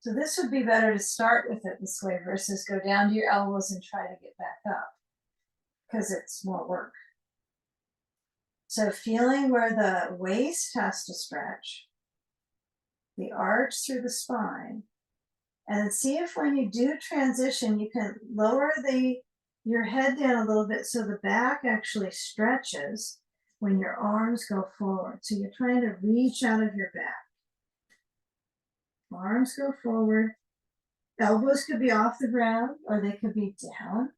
So this would be better to start with it this way versus go down to your elbows and try to get back up, because it's more work. So feeling where the waist has to stretch, the arch through the spine, and see if when you do transition, you can lower your head down a little bit so the back actually stretches when your arms go forward. So you're trying to reach out of your back. Arms go forward. Elbows could be off the ground or they could be down.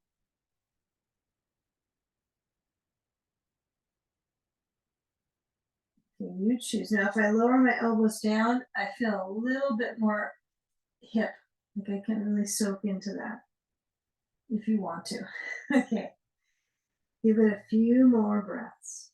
You choose. Now, if I lower my elbows down, I feel a little bit more hip. Like I can really soak into that if you want to. Okay. Give it a few more breaths.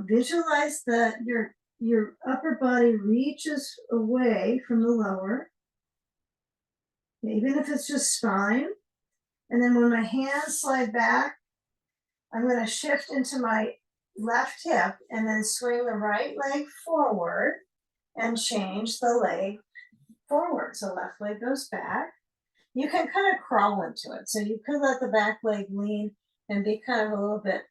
Visualize that your upper body reaches away from the lower, even if it's just spine. And then when my hands slide back, I'm going to shift into my left hip and then swing the right leg forward and change the leg forward. So left leg goes back. You can kind of crawl into it. So you could let the back leg lean and be kind of a little bit,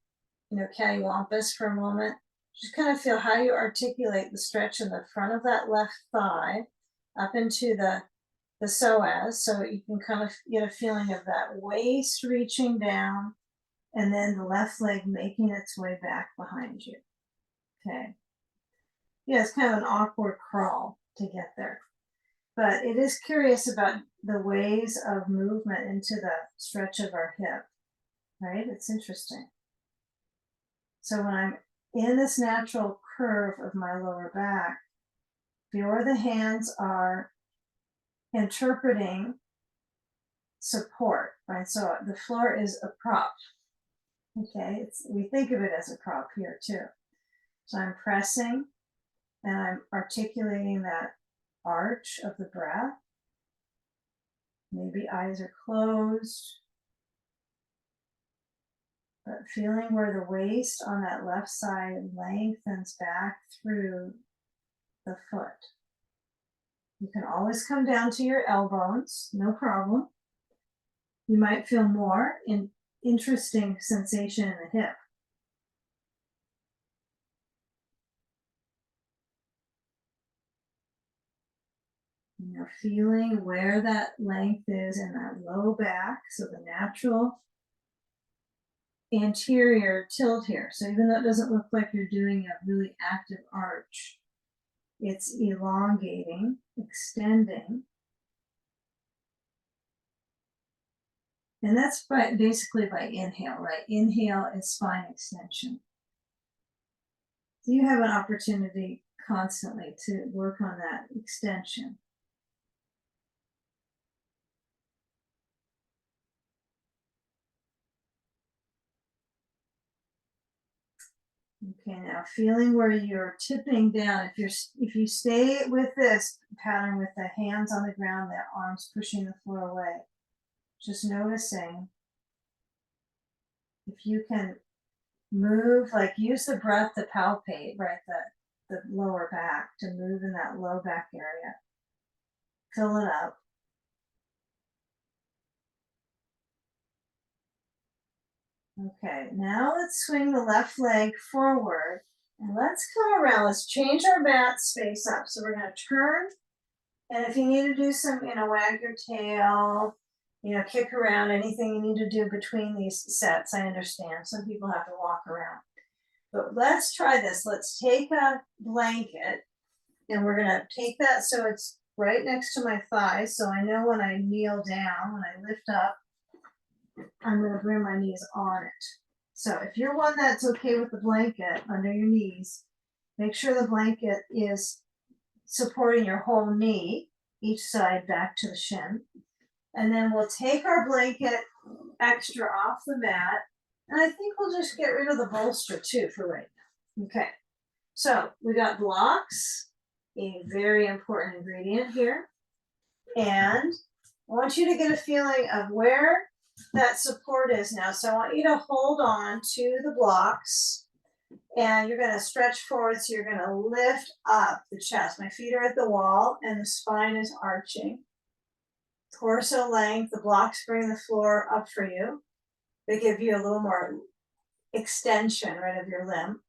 cattywampus for a moment. Just kind of feel how you articulate the stretch in the front of that left thigh up into the psoas, so you can kind of get a feeling of that waist reaching down and then the left leg making its way back behind you. Okay. Yeah, it's kind of an awkward crawl to get there. But it is curious about the ways of movement into the stretch of our hip, right? It's interesting. So when I'm in this natural curve of my lower back, feel where the hands are interpreting support, right? So the floor is a prop. Okay, we think of it as a prop here too. So I'm pressing and I'm articulating that arch of the breath. Maybe eyes are closed, but feeling where the waist on that left side lengthens back through the foot. You can always come down to your elbows, no problem. You might feel more interesting sensation in the hip. Feeling where that length is in that low back, so the natural anterior tilt here. So even though it doesn't look like you're doing a really active arch, it's elongating, extending. And that's basically by inhale, right? Inhale is spine extension. So you have an opportunity constantly to work on that extension. Okay, now feeling where you're tipping down. If you stay with this pattern with the hands on the ground, the arms pushing the floor away, just noticing if you can move, like use the breath to palpate, right, the lower back, to move in that low back area. Fill it up. Okay, now let's swing the left leg forward and let's come around. Let's change our mat space up. So we're going to turn, and if you need to do some, wag your tail, kick around, anything you need to do between these sets, I understand. Some people have to walk around. But let's try this. Let's take a blanket and we're going to take that so it's right next to my thighs. So I know when I kneel down, when I lift up, I'm going to bring my knees on it. So if you're one that's okay with the blanket under your knees, make sure the blanket is supporting your whole knee, each side back to the shin. And then we'll take our blanket extra off the mat. And I think we'll just get rid of the bolster too for right now. Okay, so we got blocks, a very important ingredient here. And I want you to get a feeling of where that support is now. So I want you to hold on to the blocks and you're going to stretch forward. So you're going to lift up the chest. My feet are at the wall and the spine is arching. Torso length, the blocks bring the floor up for you. They give you a little more extension, right, of your limb.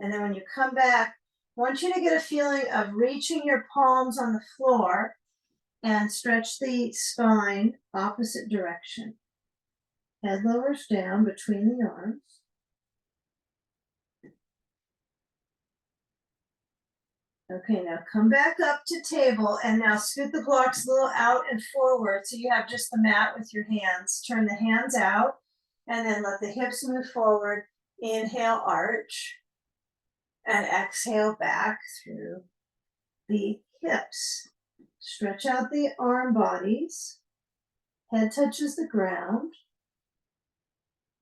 And then when you come back, I want you to get a feeling of reaching your palms on the floor and stretch the spine opposite direction. Head lowers down between the arms. Okay, now come back up to table and now scoot the blocks a little out and forward so you have just the mat with your hands. Turn the hands out and then let the hips move forward. Inhale, arch, and exhale back through the hips. Stretch out the arm bodies. Head touches the ground.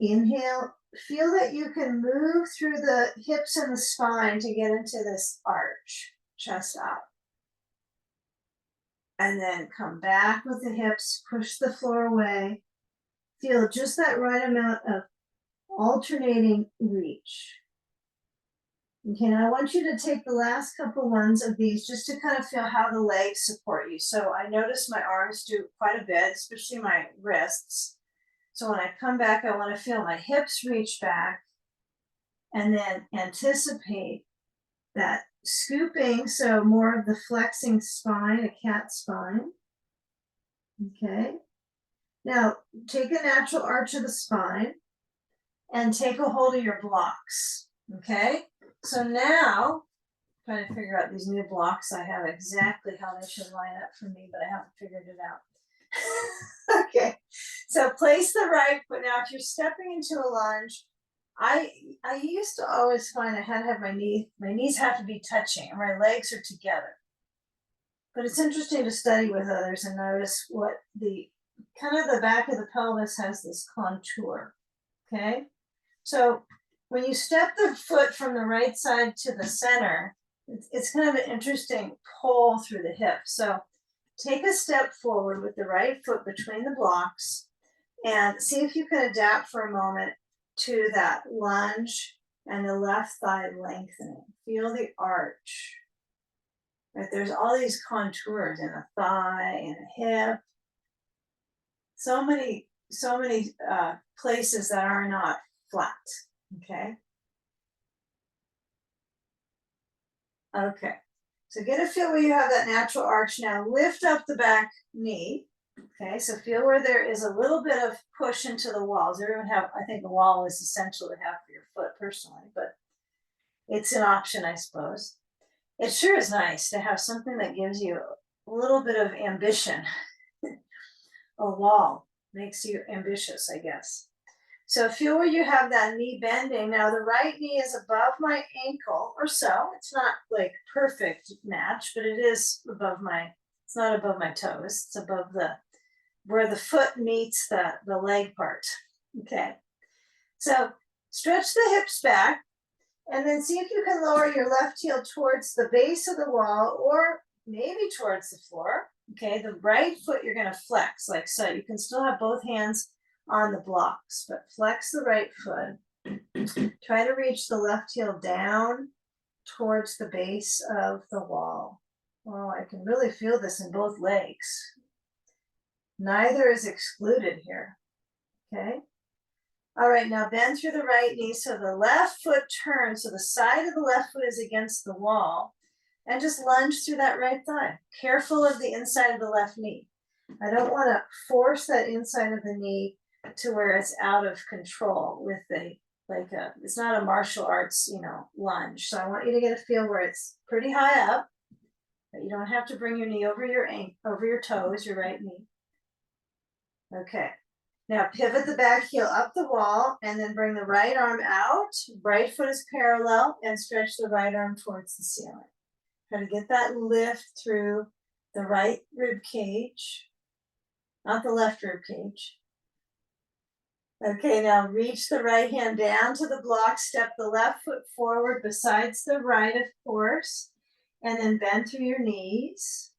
Inhale, feel that you can move through the hips and the spine to get into this arch, chest up. And then come back with the hips, push the floor away. Feel just that right amount of alternating reach. Okay, now I want you to take the last couple ones of these just to kind of feel how the legs support you. So I notice my arms do quite a bit, especially my wrists. So when I come back, I want to feel my hips reach back and then anticipate that scooping, so more of the flexing spine, a cat spine. Okay. Now take a natural arch of the spine and take a hold of your blocks. Okay. So now, trying to figure out these new blocks, I have exactly how they should line up for me, but I haven't figured it out. Okay, so place the right foot. Now, if you're stepping into a lunge, I used to always find I had to have my knees have to be touching, and my legs are together. But it's interesting to study with others and notice what the kind of the back of the pelvis has this contour. Okay, so when you step the foot from the right side to the center, it's kind of an interesting pull through the hip. So take a step forward with the right foot between the blocks and see if you can adapt for a moment to that lunge and the left thigh lengthening. Feel the arch. Right? There's all these contours in a thigh and a hip. So many places that are not flat. Okay. Okay. So get a feel where you have that natural arch. Now lift up the back knee. Okay, so feel where there is a little bit of push into the walls. Everyone have, I think the wall is essential to have for your foot personally, but it's an option, I suppose. It sure is nice to have something that gives you a little bit of ambition. A wall makes you ambitious, I guess. So feel where you have that knee bending. Now the right knee is above my ankle or so. It's not like perfect match, but it is above my, it's not above my toes. It's above the, where the foot meets the leg part. Okay. So stretch the hips back and then see if you can lower your left heel towards the base of the wall or maybe towards the floor. Okay. The right foot you're going to flex like so. You can still have both hands on the blocks, but flex the right foot. Try to reach the left heel down towards the base of the wall. Oh, I can really feel this in both legs. Neither is excluded here. Okay. All right, now bend through the right knee so the left foot turns, so the side of the left foot is against the wall, and just lunge through that right thigh. Careful of the inside of the left knee. I don't want to force that inside of the knee to where it's out of control with it's not a martial arts, lunge. So I want you to get a feel where it's pretty high up, but you don't have to bring your knee over your toes, your right knee. Okay. Now pivot the back heel up the wall and then bring the right arm out. Right foot is parallel and stretch the right arm towards the ceiling. Try to get that lift through the right rib cage, not the left rib cage. Okay, now reach the right hand down to the block, step the left foot forward besides the right, of course, and then bend through your knees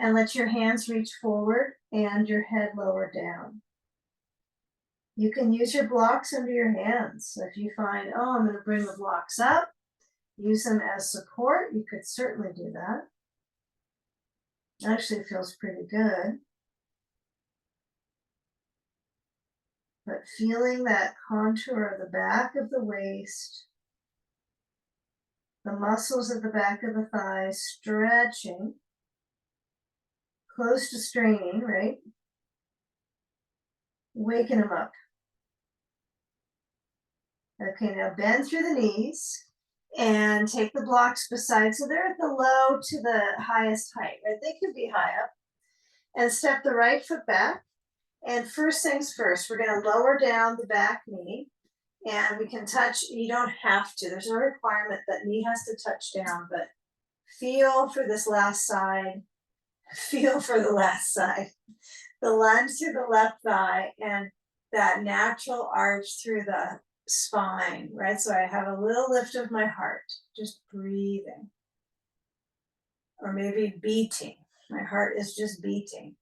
and let your hands reach forward and your head lower down. You can use your blocks under your hands. So if you find, oh, I'm going to bring the blocks up, use them as support, you could certainly do that. Actually, it feels pretty good. But feeling that contour of the back of the waist, the muscles at the back of the thighs stretching, close to straining, right? Waken them up. Okay, now bend through the knees and take the blocks beside, so they're at the low to the highest height, right? They could be high up. And step the right foot back. And first things first, we're going to lower down the back knee. And we can touch, you don't have to, there's no requirement that knee has to touch down, but feel for this last side. Feel for the last side. The lunge through the left thigh and that natural arch through the spine, right? So I have a little lift of my heart, just breathing, or maybe beating. My heart is just beating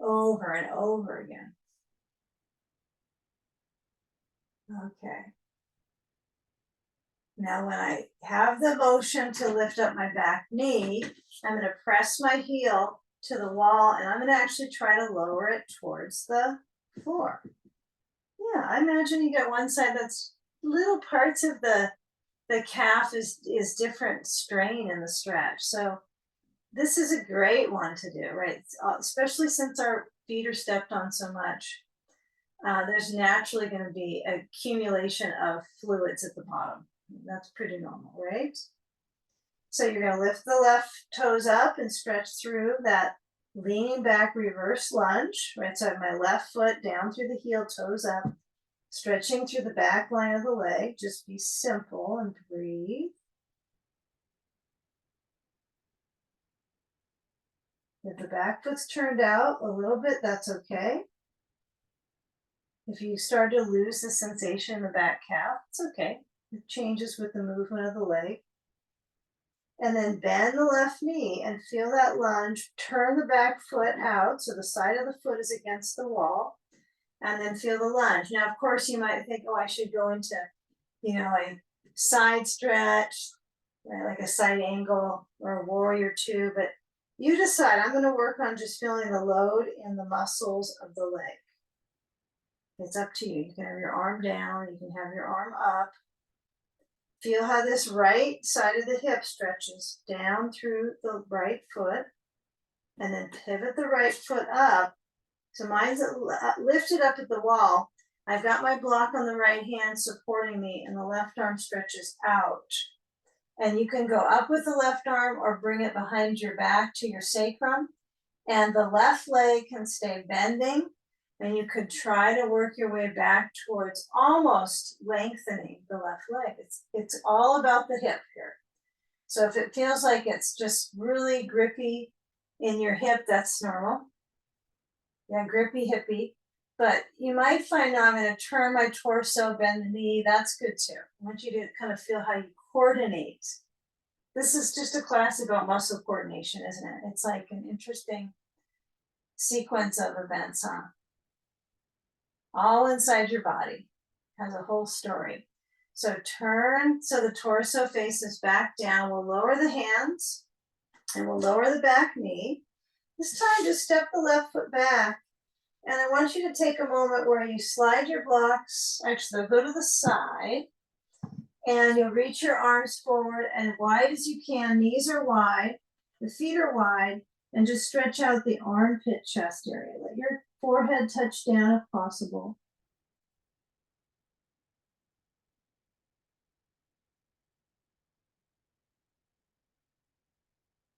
over and over again. Okay. Now, when I have the motion to lift up my back knee, I'm going to press my heel to the wall and I'm going to actually try to lower it towards the floor. Yeah, I imagine you got one side that's little parts of the calf is different strain in the stretch. So this is a great one to do, right? Especially since our feet are stepped on so much. There's naturally going to be accumulation of fluids at the bottom. That's pretty normal, right? So you're going to lift the left toes up and stretch through that leaning back reverse lunge, right? So I have my left foot down through the heel, toes up, stretching through the back line of the leg. Just be simple and breathe. If the back foot's turned out a little bit, that's okay. If you start to lose the sensation in the back calf, it's okay. It changes with the movement of the leg. And then bend the left knee and feel that lunge. Turn the back foot out so the side of the foot is against the wall. And then feel the lunge. Now, of course, you might think, oh, I should go into, a side stretch, right, like a side angle or a warrior two, but you decide. I'm going to work on just feeling the load in the muscles of the leg. It's up to you. You can have your arm down, you can have your arm up. Feel how this right side of the hip stretches down through the right foot, and then pivot the right foot up. So mine's lifted up at the wall. I've got my block on the right hand supporting me, and the left arm stretches out. And you can go up with the left arm or bring it behind your back to your sacrum, and the left leg can stay bending. And you could try to work your way back towards almost lengthening the left leg. It's all about the hip here. So if it feels like it's just really grippy in your hip, that's normal. Yeah, grippy, hippie. But you might find now I'm going to turn my torso, bend the knee. That's good too. I want you to kind of feel how you coordinate. This is just a class about muscle coordination, isn't it? It's like an interesting sequence of events, huh? All inside your body, has a whole story. So turn so the torso faces back down. We'll lower the hands and we'll lower the back knee. This time just step the left foot back, and I want you to take a moment where you slide your blocks. Actually, they'll go to the side, and you'll reach your arms forward and wide as you can. Knees are wide, the feet are wide, and just stretch out the armpit chest area. Let your forehead touch down if possible.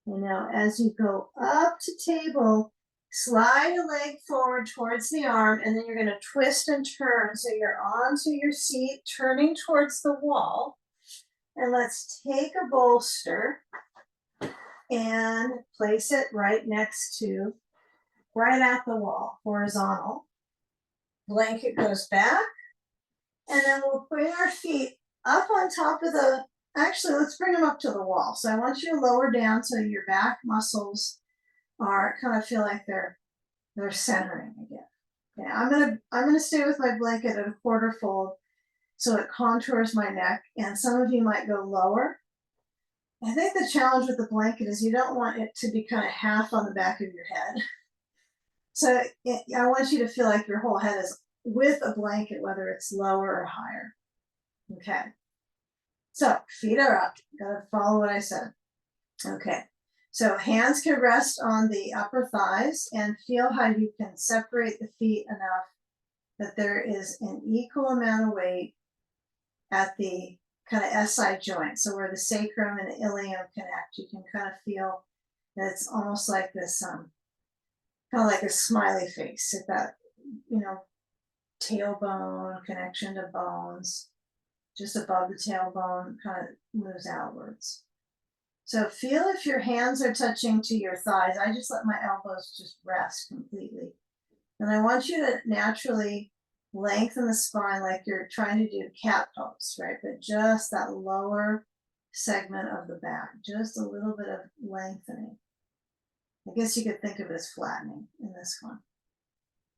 And now as you go up to table, slide a leg forward towards the arm, and then you're going to twist and turn. So you're onto your seat, turning towards the wall. And let's take a bolster and place it right at the wall, horizontal. Blanket goes back, and then we'll bring our feet up on top of actually, let's bring them up to the wall. So I want you to lower down so your back muscles kind of feel like they're centering again. Okay, I'm gonna stay with my blanket at a quarter fold so it contours my neck, and some of you might go lower. I think the challenge with the blanket is you don't want it to be kind of half on the back of your head. So I want you to feel like your whole head is with a blanket, whether it's lower or higher. Okay. So feet are up. Gotta follow what I said. Okay. So hands can rest on the upper thighs, and feel how you can separate the feet enough that there is an equal amount of weight at the kind of SI joint. So where the sacrum and the ilium connect, you can kind of feel that it's almost like this, kind of like a smiley face at that, tailbone connection to bones, just above the tailbone, kind of moves outwards. So feel if your hands are touching to your thighs. I just let my elbows just rest completely. And I want you to naturally lengthen the spine like you're trying to do cat pose, right? But just that lower segment of the back, just a little bit of lengthening. I guess you could think of it as flattening in this one.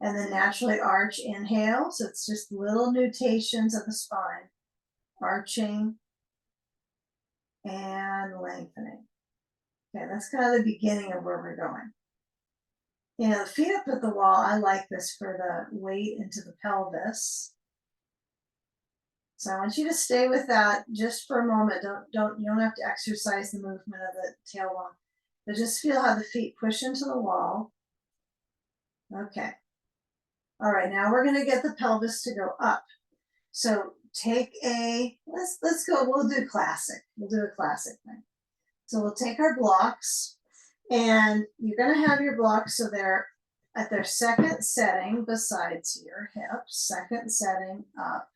And then naturally arch, inhale. So it's just little nutations of the spine, arching and lengthening. Okay, that's kind of the beginning of where we're going. You know, the feet up at the wall, I like this for the weight into the pelvis. So I want you to stay with that just for a moment. You don't have to exercise the movement of the tailbone, but just feel how the feet push into the wall. Okay. All right, now we're going to get the pelvis to go up. So take let's go, we'll do classic. We'll do a classic thing. So we'll take our blocks, and you're going to have your blocks so they're at their second setting besides your hips, second setting up,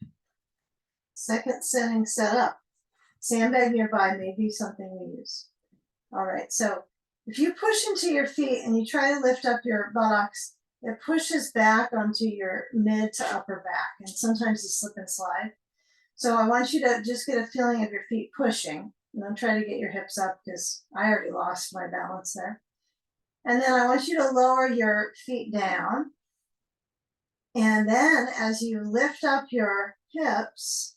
second setting set up. Sandbag nearby may be something we use. All right, so if you push into your feet and you try to lift up your buttocks, it pushes back onto your mid to upper back, and sometimes you slip and slide. So I want you to just get a feeling of your feet pushing. And don't try to get your hips up because I already lost my balance there. And then I want you to lower your feet down. And then as you lift up your hips,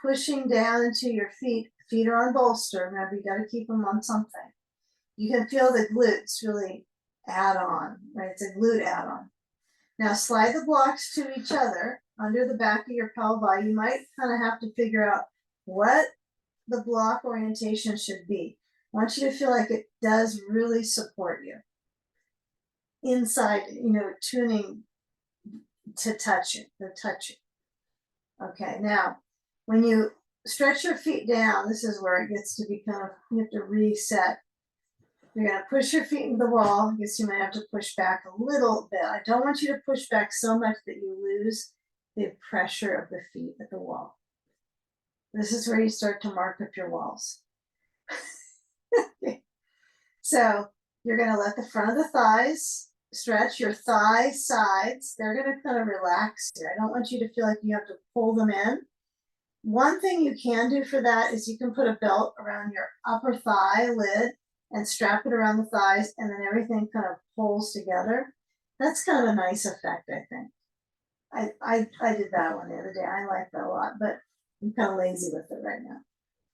pushing down into your feet are on bolster. Remember, you got to keep them on something. You can feel the glutes really add on, right? It's a glute add on. Now slide the blocks to each other under the back of your pelvi. You might kind of have to figure out what the block orientation should be. I want you to feel like it does really support you. Inside, you know, tuning to touch it, the touch it. Okay, now when you stretch your feet down, this is where it gets to be kind of, you have to reset. You're going to push your feet into the wall. I guess you might have to push back a little bit. I don't want you to push back so much that you lose the pressure of the feet at the wall. This is where you start to mark up your walls. Okay. So you're going to let the front of the thighs stretch, your thigh sides. They're going to kind of relax here. I don't want you to feel like you have to pull them in. One thing you can do for that is you can put a belt around your upper thigh lid and strap it around the thighs, and then everything kind of pulls together. That's kind of a nice effect, I think. I did that one the other day. I like that a lot, but I'm kind of lazy with it right now.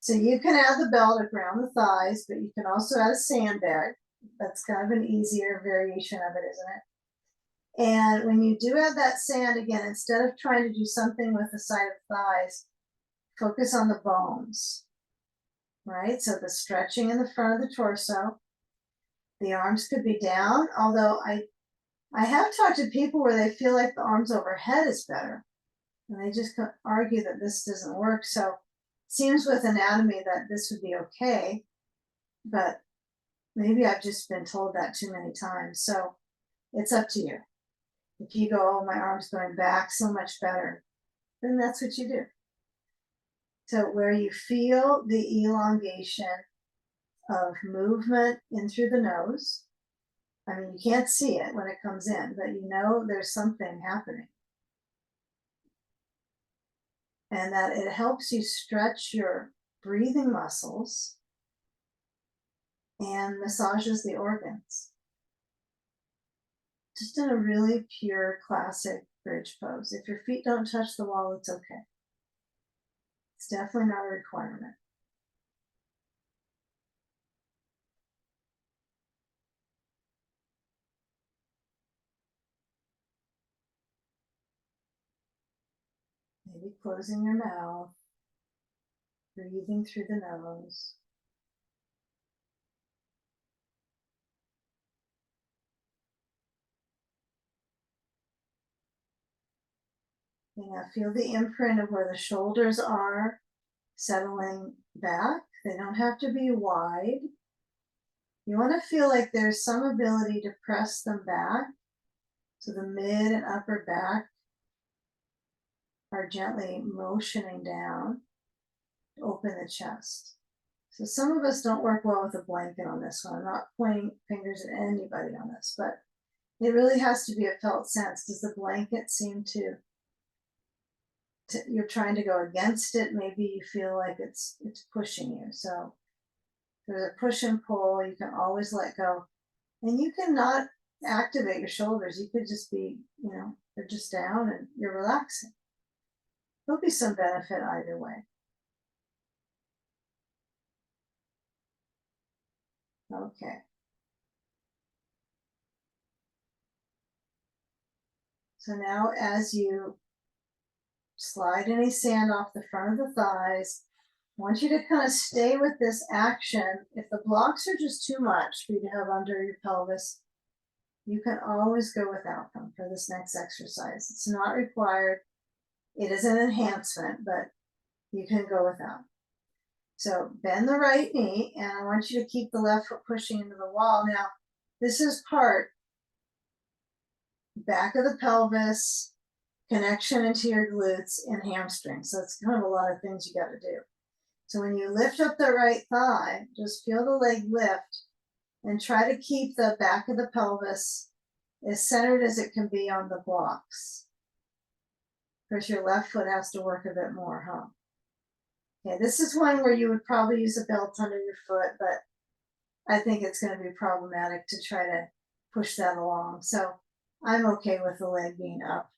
So you can add the belt around the thighs, but you can also add a sandbag. That's kind of an easier variation of it, isn't it? And when you do add that sand again, instead of trying to do something with the side of thighs, focus on the bones, right? So the stretching in the front of the torso. The arms could be down, although I have talked to people where they feel like the arms overhead is better. And they just argue that this doesn't work. So it seems with anatomy that this would be okay, but maybe I've just been told that too many times. So it's up to you. If you go, oh, my arm's going back so much better, then that's what you do. So where you feel the elongation of movement in through the nose, I mean, you can't see it when it comes in, but you know there's something happening. And that it helps you stretch your breathing muscles and massages the organs. Just in a really pure classic bridge pose. If your feet don't touch the wall, it's okay. It's definitely not a requirement. Maybe closing your mouth, breathing through the nose. You know, feel the imprint of where the shoulders are settling back. They don't have to be wide. You want to feel like there's some ability to press them back. So the mid and upper back are gently motioning down to open the chest. So some of us don't work well with a blanket on this one. I'm not pointing fingers at anybody on this, but it really has to be a felt sense. Does the blanket seem to you're trying to go against it. Maybe you feel like it's pushing you. So there's a push and pull. You can always let go, and you can not activate your shoulders. You could just be, they're just down and you're relaxing. There'll be some benefit either way. Okay. So now as you slide any sand off the front of the thighs, I want you to kind of stay with this action. If the blocks are just too much for you to have under your pelvis, you can always go without them for this next exercise. It's not required. It is an enhancement, but you can go without. So bend the right knee, and I want you to keep the left foot pushing into the wall. Now, this is part back of the pelvis, connection into your glutes and hamstrings. So it's kind of a lot of things you got to do. So when you lift up the right thigh, just feel the leg lift and try to keep the back of the pelvis as centered as it can be on the blocks. Of course, your left foot has to work a bit more, huh? Okay, this is one where you would probably use a belt under your foot, but I think it's going to be problematic to try to push that along. So I'm okay with the leg being up.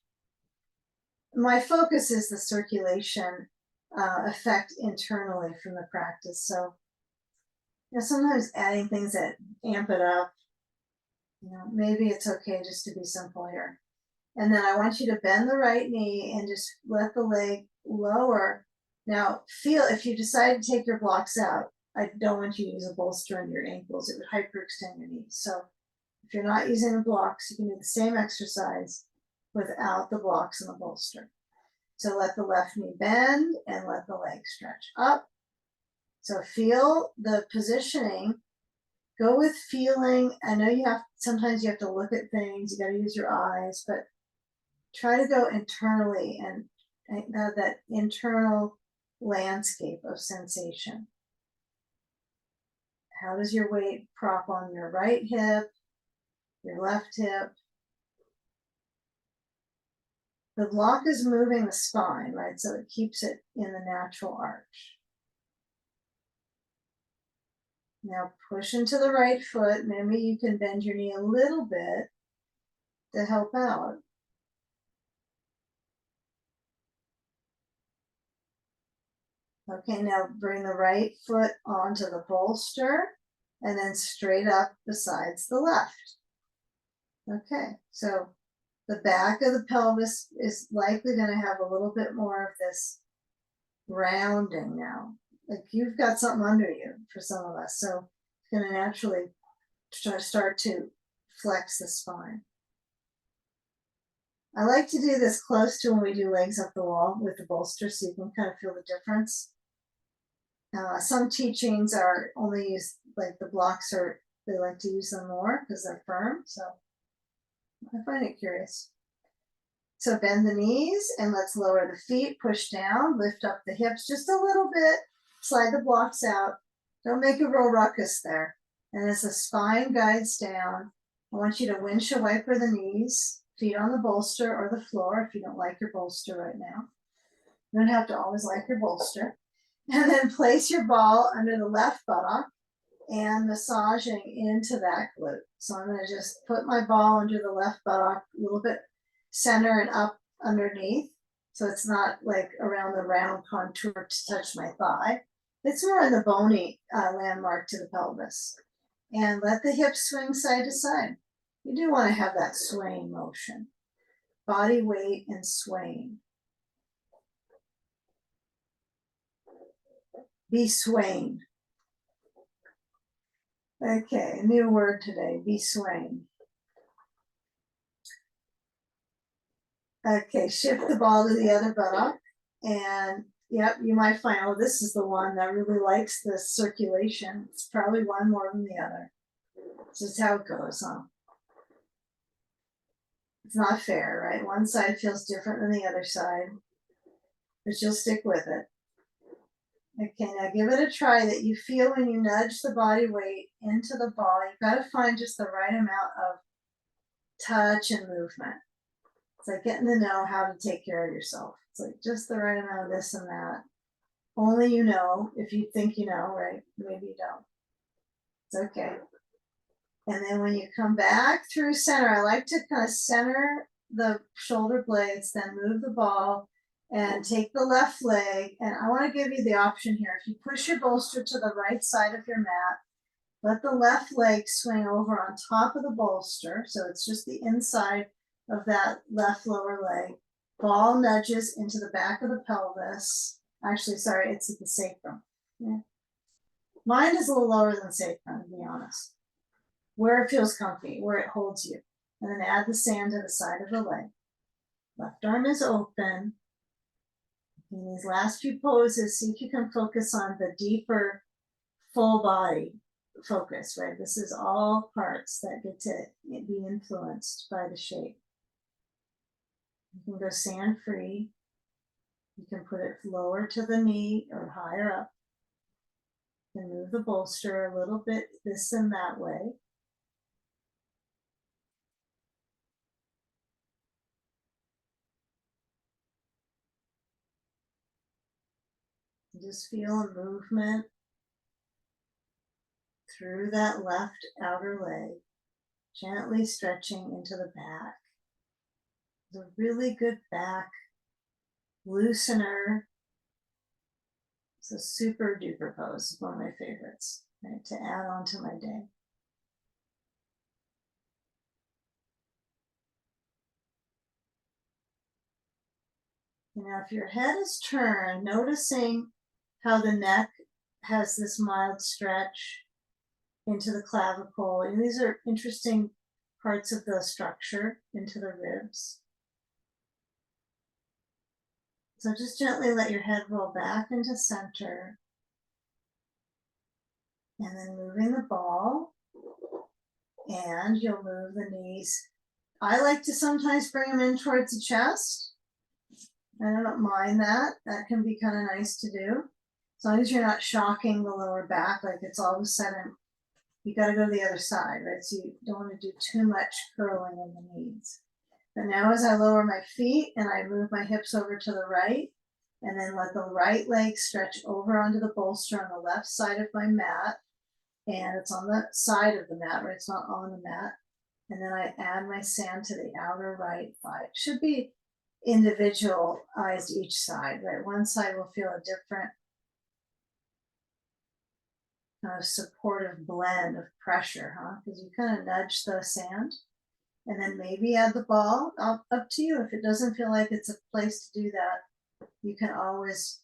My focus is the circulation effect internally from the practice. So sometimes adding things that amp it up, maybe it's okay just to be simple here. And then I want you to bend the right knee and just let the leg lower. Now, feel if you decide to take your blocks out, I don't want you to use a bolster on your ankles. It would hyperextend your knees. So if you're not using the blocks, you can do the same exercise without the blocks and the bolster. So let the left knee bend and let the leg stretch up. So feel the positioning. Go with feeling. I know sometimes you have to look at things. You got to use your eyes, but try to go internally and have that internal landscape of sensation. How does your weight prop on your right hip, your left hip? The block is moving the spine, right? So it keeps it in the natural arch. Now push into the right foot. Maybe you can bend your knee a little bit to help out. Okay, now bring the right foot onto the bolster and then straight up besides the left. Okay, so the back of the pelvis is likely going to have a little bit more of this rounding now. Like you've got something under you for some of us. So it's going to naturally start to flex the spine. I like to do this close to when we do legs up the wall with the bolster so you can kind of feel the difference. Some teachings are only used, like the blocks they like to use them more because they're firm. So I find it curious. So bend the knees and let's lower the feet, push down, lift up the hips just a little bit, slide the blocks out. Don't make a real ruckus there. And as the spine guides down, I want you to windshield wiper the knees, feet on the bolster or the floor if you don't like your bolster right now. You don't have to always like your bolster. And then place your ball under the left buttock and massaging into that glute. So I'm going to just put my ball under the left buttock, a little bit center and up underneath. So it's not like around the round contour to touch my thigh. It's more in the bony landmark to the pelvis. And let the hips swing side to side. You do want to have that swaying motion. Body weight and swaying. Be swaying. Okay, new word today, be swaying. Okay, shift the ball to the other buttock. And yep, you might find, oh, this is the one that really likes the circulation. It's probably one more than the other. It's just how it goes, huh? It's not fair, right? One side feels different than the other side, but you'll stick with it. Okay, now give it a try that you feel when you nudge the body weight into the ball. You've got to find just the right amount of touch and movement. It's like getting to know how to take care of yourself. It's like just the right amount of this and that. Only you know, if you think you know, right? Maybe you don't. It's okay. And then when you come back through center, I like to kind of center the shoulder blades, then move the ball and take the left leg. And I want to give you the option here. If you push your bolster to the right side of your mat, let the left leg swing over on top of the bolster. So it's just the inside of that left lower leg. Ball nudges into the back of the pelvis. Actually, sorry, it's at the sacrum. Yeah. Mine is a little lower than sacrum, to be honest. Where it feels comfy, where it holds you. And then add the sand to the side of the leg. Left arm is open. In these last few poses, see if you can focus on the deeper full body focus, right? This is all parts that get to be influenced by the shape. You can go sand free. You can put it lower to the knee or higher up. You can move the bolster a little bit this and that way. Just feel a movement through that left outer leg, gently stretching into the back. It's a really good back loosener. It's a super duper pose, one of my favorites, right, to add on to my day. Now, if your head is turned, noticing how the neck has this mild stretch into the clavicle, and these are interesting parts of the structure into the ribs. So just gently let your head roll back into center. And then moving the ball. And you'll move the knees. I like to sometimes bring them in towards the chest. I don't mind that. That can be kind of nice to do. As long as you're not shocking the lower back, like it's all of a sudden, you got to go to the other side, right? So you don't want to do too much curling in the knees. But now as I lower my feet and I move my hips over to the right, and then let the right leg stretch over onto the bolster on the left side of my mat. And it's on the side of the mat, right? It's not on the mat. And then I add my sand to the outer right thigh. It should be individualized each side, right? One side will feel a different kind of supportive blend of pressure, huh? Because you kind of nudge the sand. And then maybe add the ball, up to you. If it doesn't feel like it's a place to do that, you can always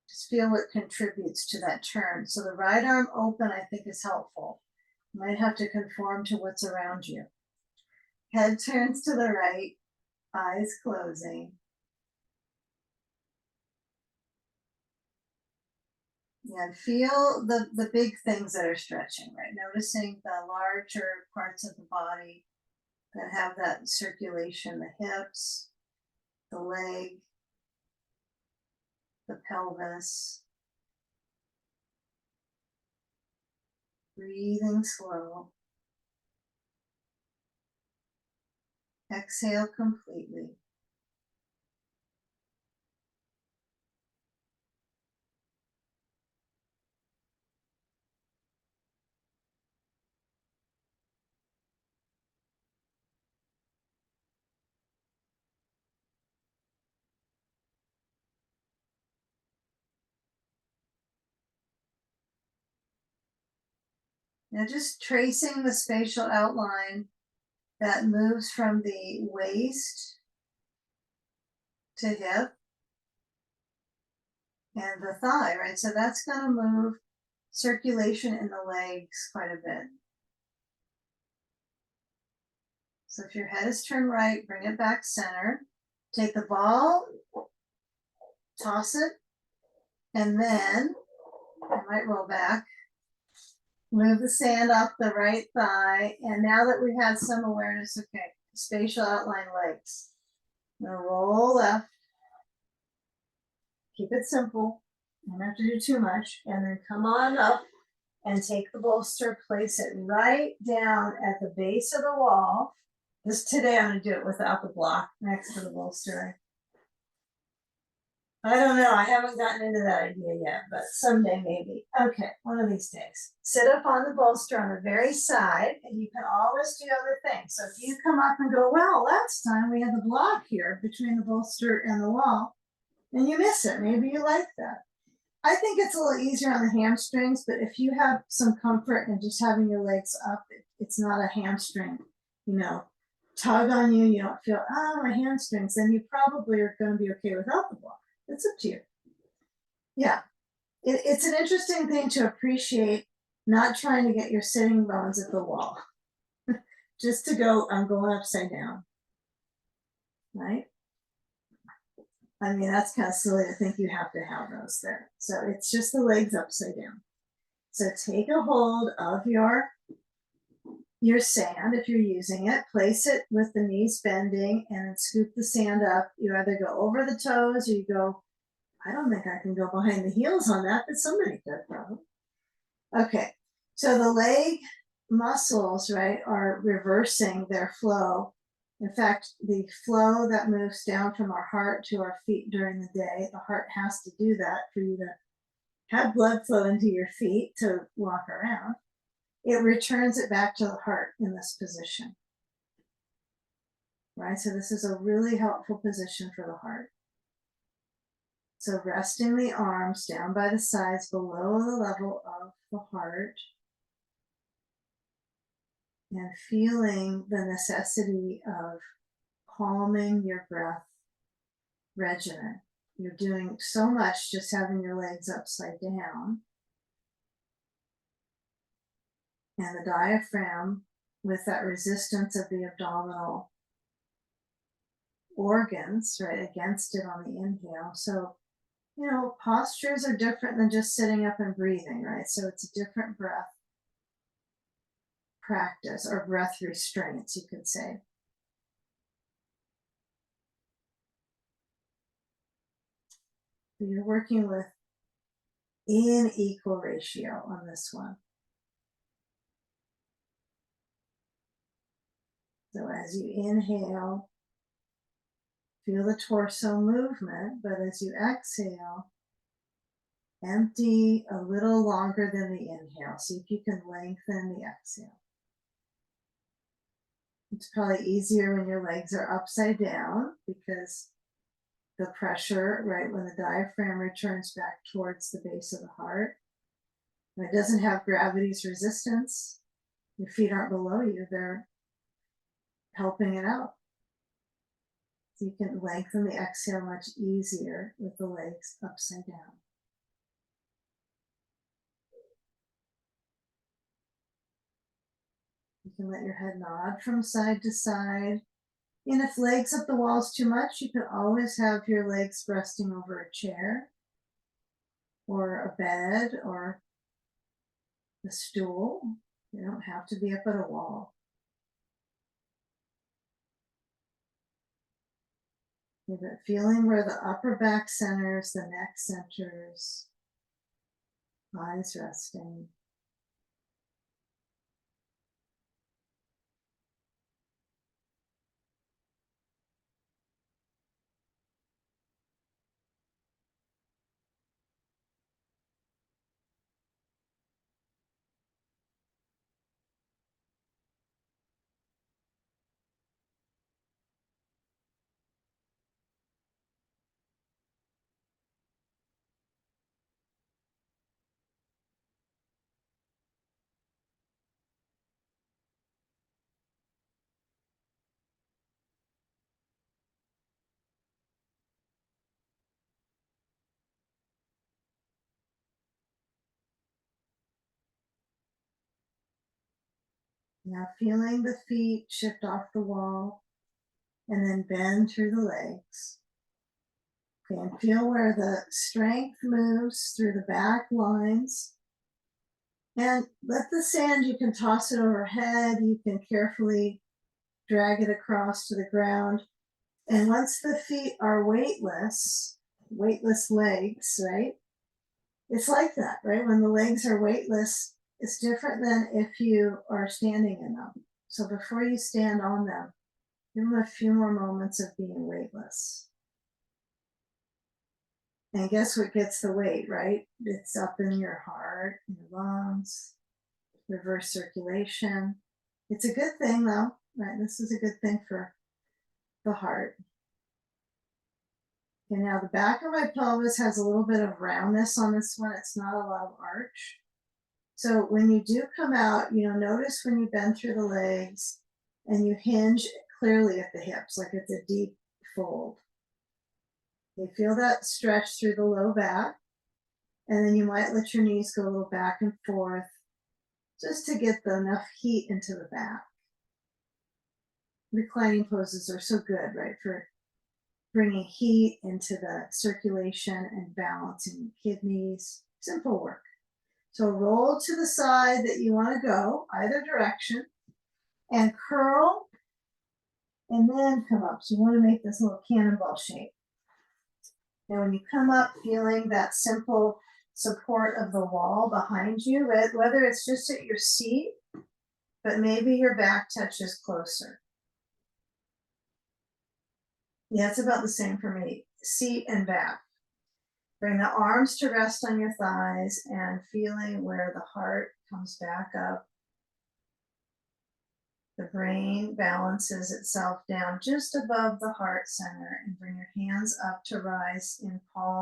just feel what contributes to that turn. So the right arm open, I think, is helpful. You might have to conform to what's around you. Head turns to the right, eyes closing. And feel the big things that are stretching, right? Noticing the larger parts of the body that have that circulation, the hips, the leg, the pelvis. Breathing slow. Exhale completely. Now just tracing the spatial outline that moves from the waist to hip and the thigh, right? So that's going to move circulation in the legs quite a bit. So if your head is turned right, bring it back center. Take the ball, toss it, and then I might roll back. Move the sand off the right thigh. And now that we have some awareness, okay, spatial outline legs. I'm gonna roll left. Keep it simple. You don't have to do too much. And then come on up and take the bolster, place it right down at the base of the wall. This today I'm going to do it without the block next to the bolster. I don't know. I haven't gotten into that idea yet, but someday maybe. Okay, one of these days. Sit up on the bolster on the very side, and you can always do other things. So if you come up and go, well, last time we had the block here between the bolster and the wall, and you miss it. Maybe you like that. I think it's a little easier on the hamstrings, but if you have some comfort in just having your legs up, it's not a hamstring, tug on you, you don't feel, my hamstrings, then you probably are going to be okay without the block. It's up to you. Yeah, it's an interesting thing to appreciate, not trying to get your sitting bones at the wall. Just to go, I'm going upside down, right? I mean, that's kind of silly to think you have to have those there. So it's just the legs upside down. So take a hold of your sand if you're using it, place it with the knees bending, and then scoop the sand up. You either go over the toes or you go, I don't think I can go behind the heels on that, but somebody could probably. Okay, so the leg muscles, right, are reversing their flow. In fact, the flow that moves down from our heart to our feet during the day, the heart has to do that for you to have blood flow into your feet to walk around. It returns it back to the heart in this position. Right, so this is a really helpful position for the heart. So resting the arms down by the sides below the level of the heart, and feeling the necessity of calming your breath regimen. You're doing so much just having your legs upside down. And the diaphragm, with that resistance of the abdominal organs, right, against it on the inhale. So, postures are different than just sitting up and breathing, right? So it's a different breath practice, or breath restraints, you could say. So you're working with in equal ratio on this one. So as you inhale, feel the torso movement, but as you exhale, empty a little longer than the inhale. See if you can lengthen the exhale. It's probably easier when your legs are upside down because the pressure, right, when the diaphragm returns back towards the base of the heart, it doesn't have gravity's resistance. Your feet aren't below you, they're helping it out. So you can lengthen the exhale much easier with the legs upside down. You can let your head nod from side to side. And if legs up the walls too much, you can always have your legs resting over a chair or a bed or a stool. You don't have to be up at a wall. But feeling where the upper back centers, the neck centers, eyes resting. Now feeling the feet shift off the wall and then bend through the legs. Okay, and feel where the strength moves through the back lines. And let the sand, you can toss it overhead, you can carefully drag it across to the ground. And once the feet are weightless legs, right? It's like that, right? When the legs are weightless, It's different than if you are standing in them. So before you stand on them, give them a few more moments of being weightless. And guess what gets the weight, right? It's up in your heart, in your lungs, reverse circulation. It's a good thing though, right? This is a good thing for the heart. Okay, now the back of my pelvis has a little bit of roundness on this one. It's not a lot of arch. So when you do come out, notice when you bend through the legs and you hinge clearly at the hips, like it's a deep fold. You feel that stretch through the low back, and then you might let your knees go a little back and forth just to get enough heat into the back. Reclining poses are so good, right, for bringing heat into the circulation and balancing kidneys. Simple work. So roll to the side that you want to go, either direction, and curl, and then come up. So you want to make this little cannonball shape. Now when you come up, feeling that simple support of the wall behind you, whether it's just at your seat, but maybe your back touches closer. Yeah, it's about the same for me. Seat and back. Bring the arms to rest on your thighs and feeling where the heart comes back up. The brain balances itself down just above the heart center, and bring your hands up to rise in palm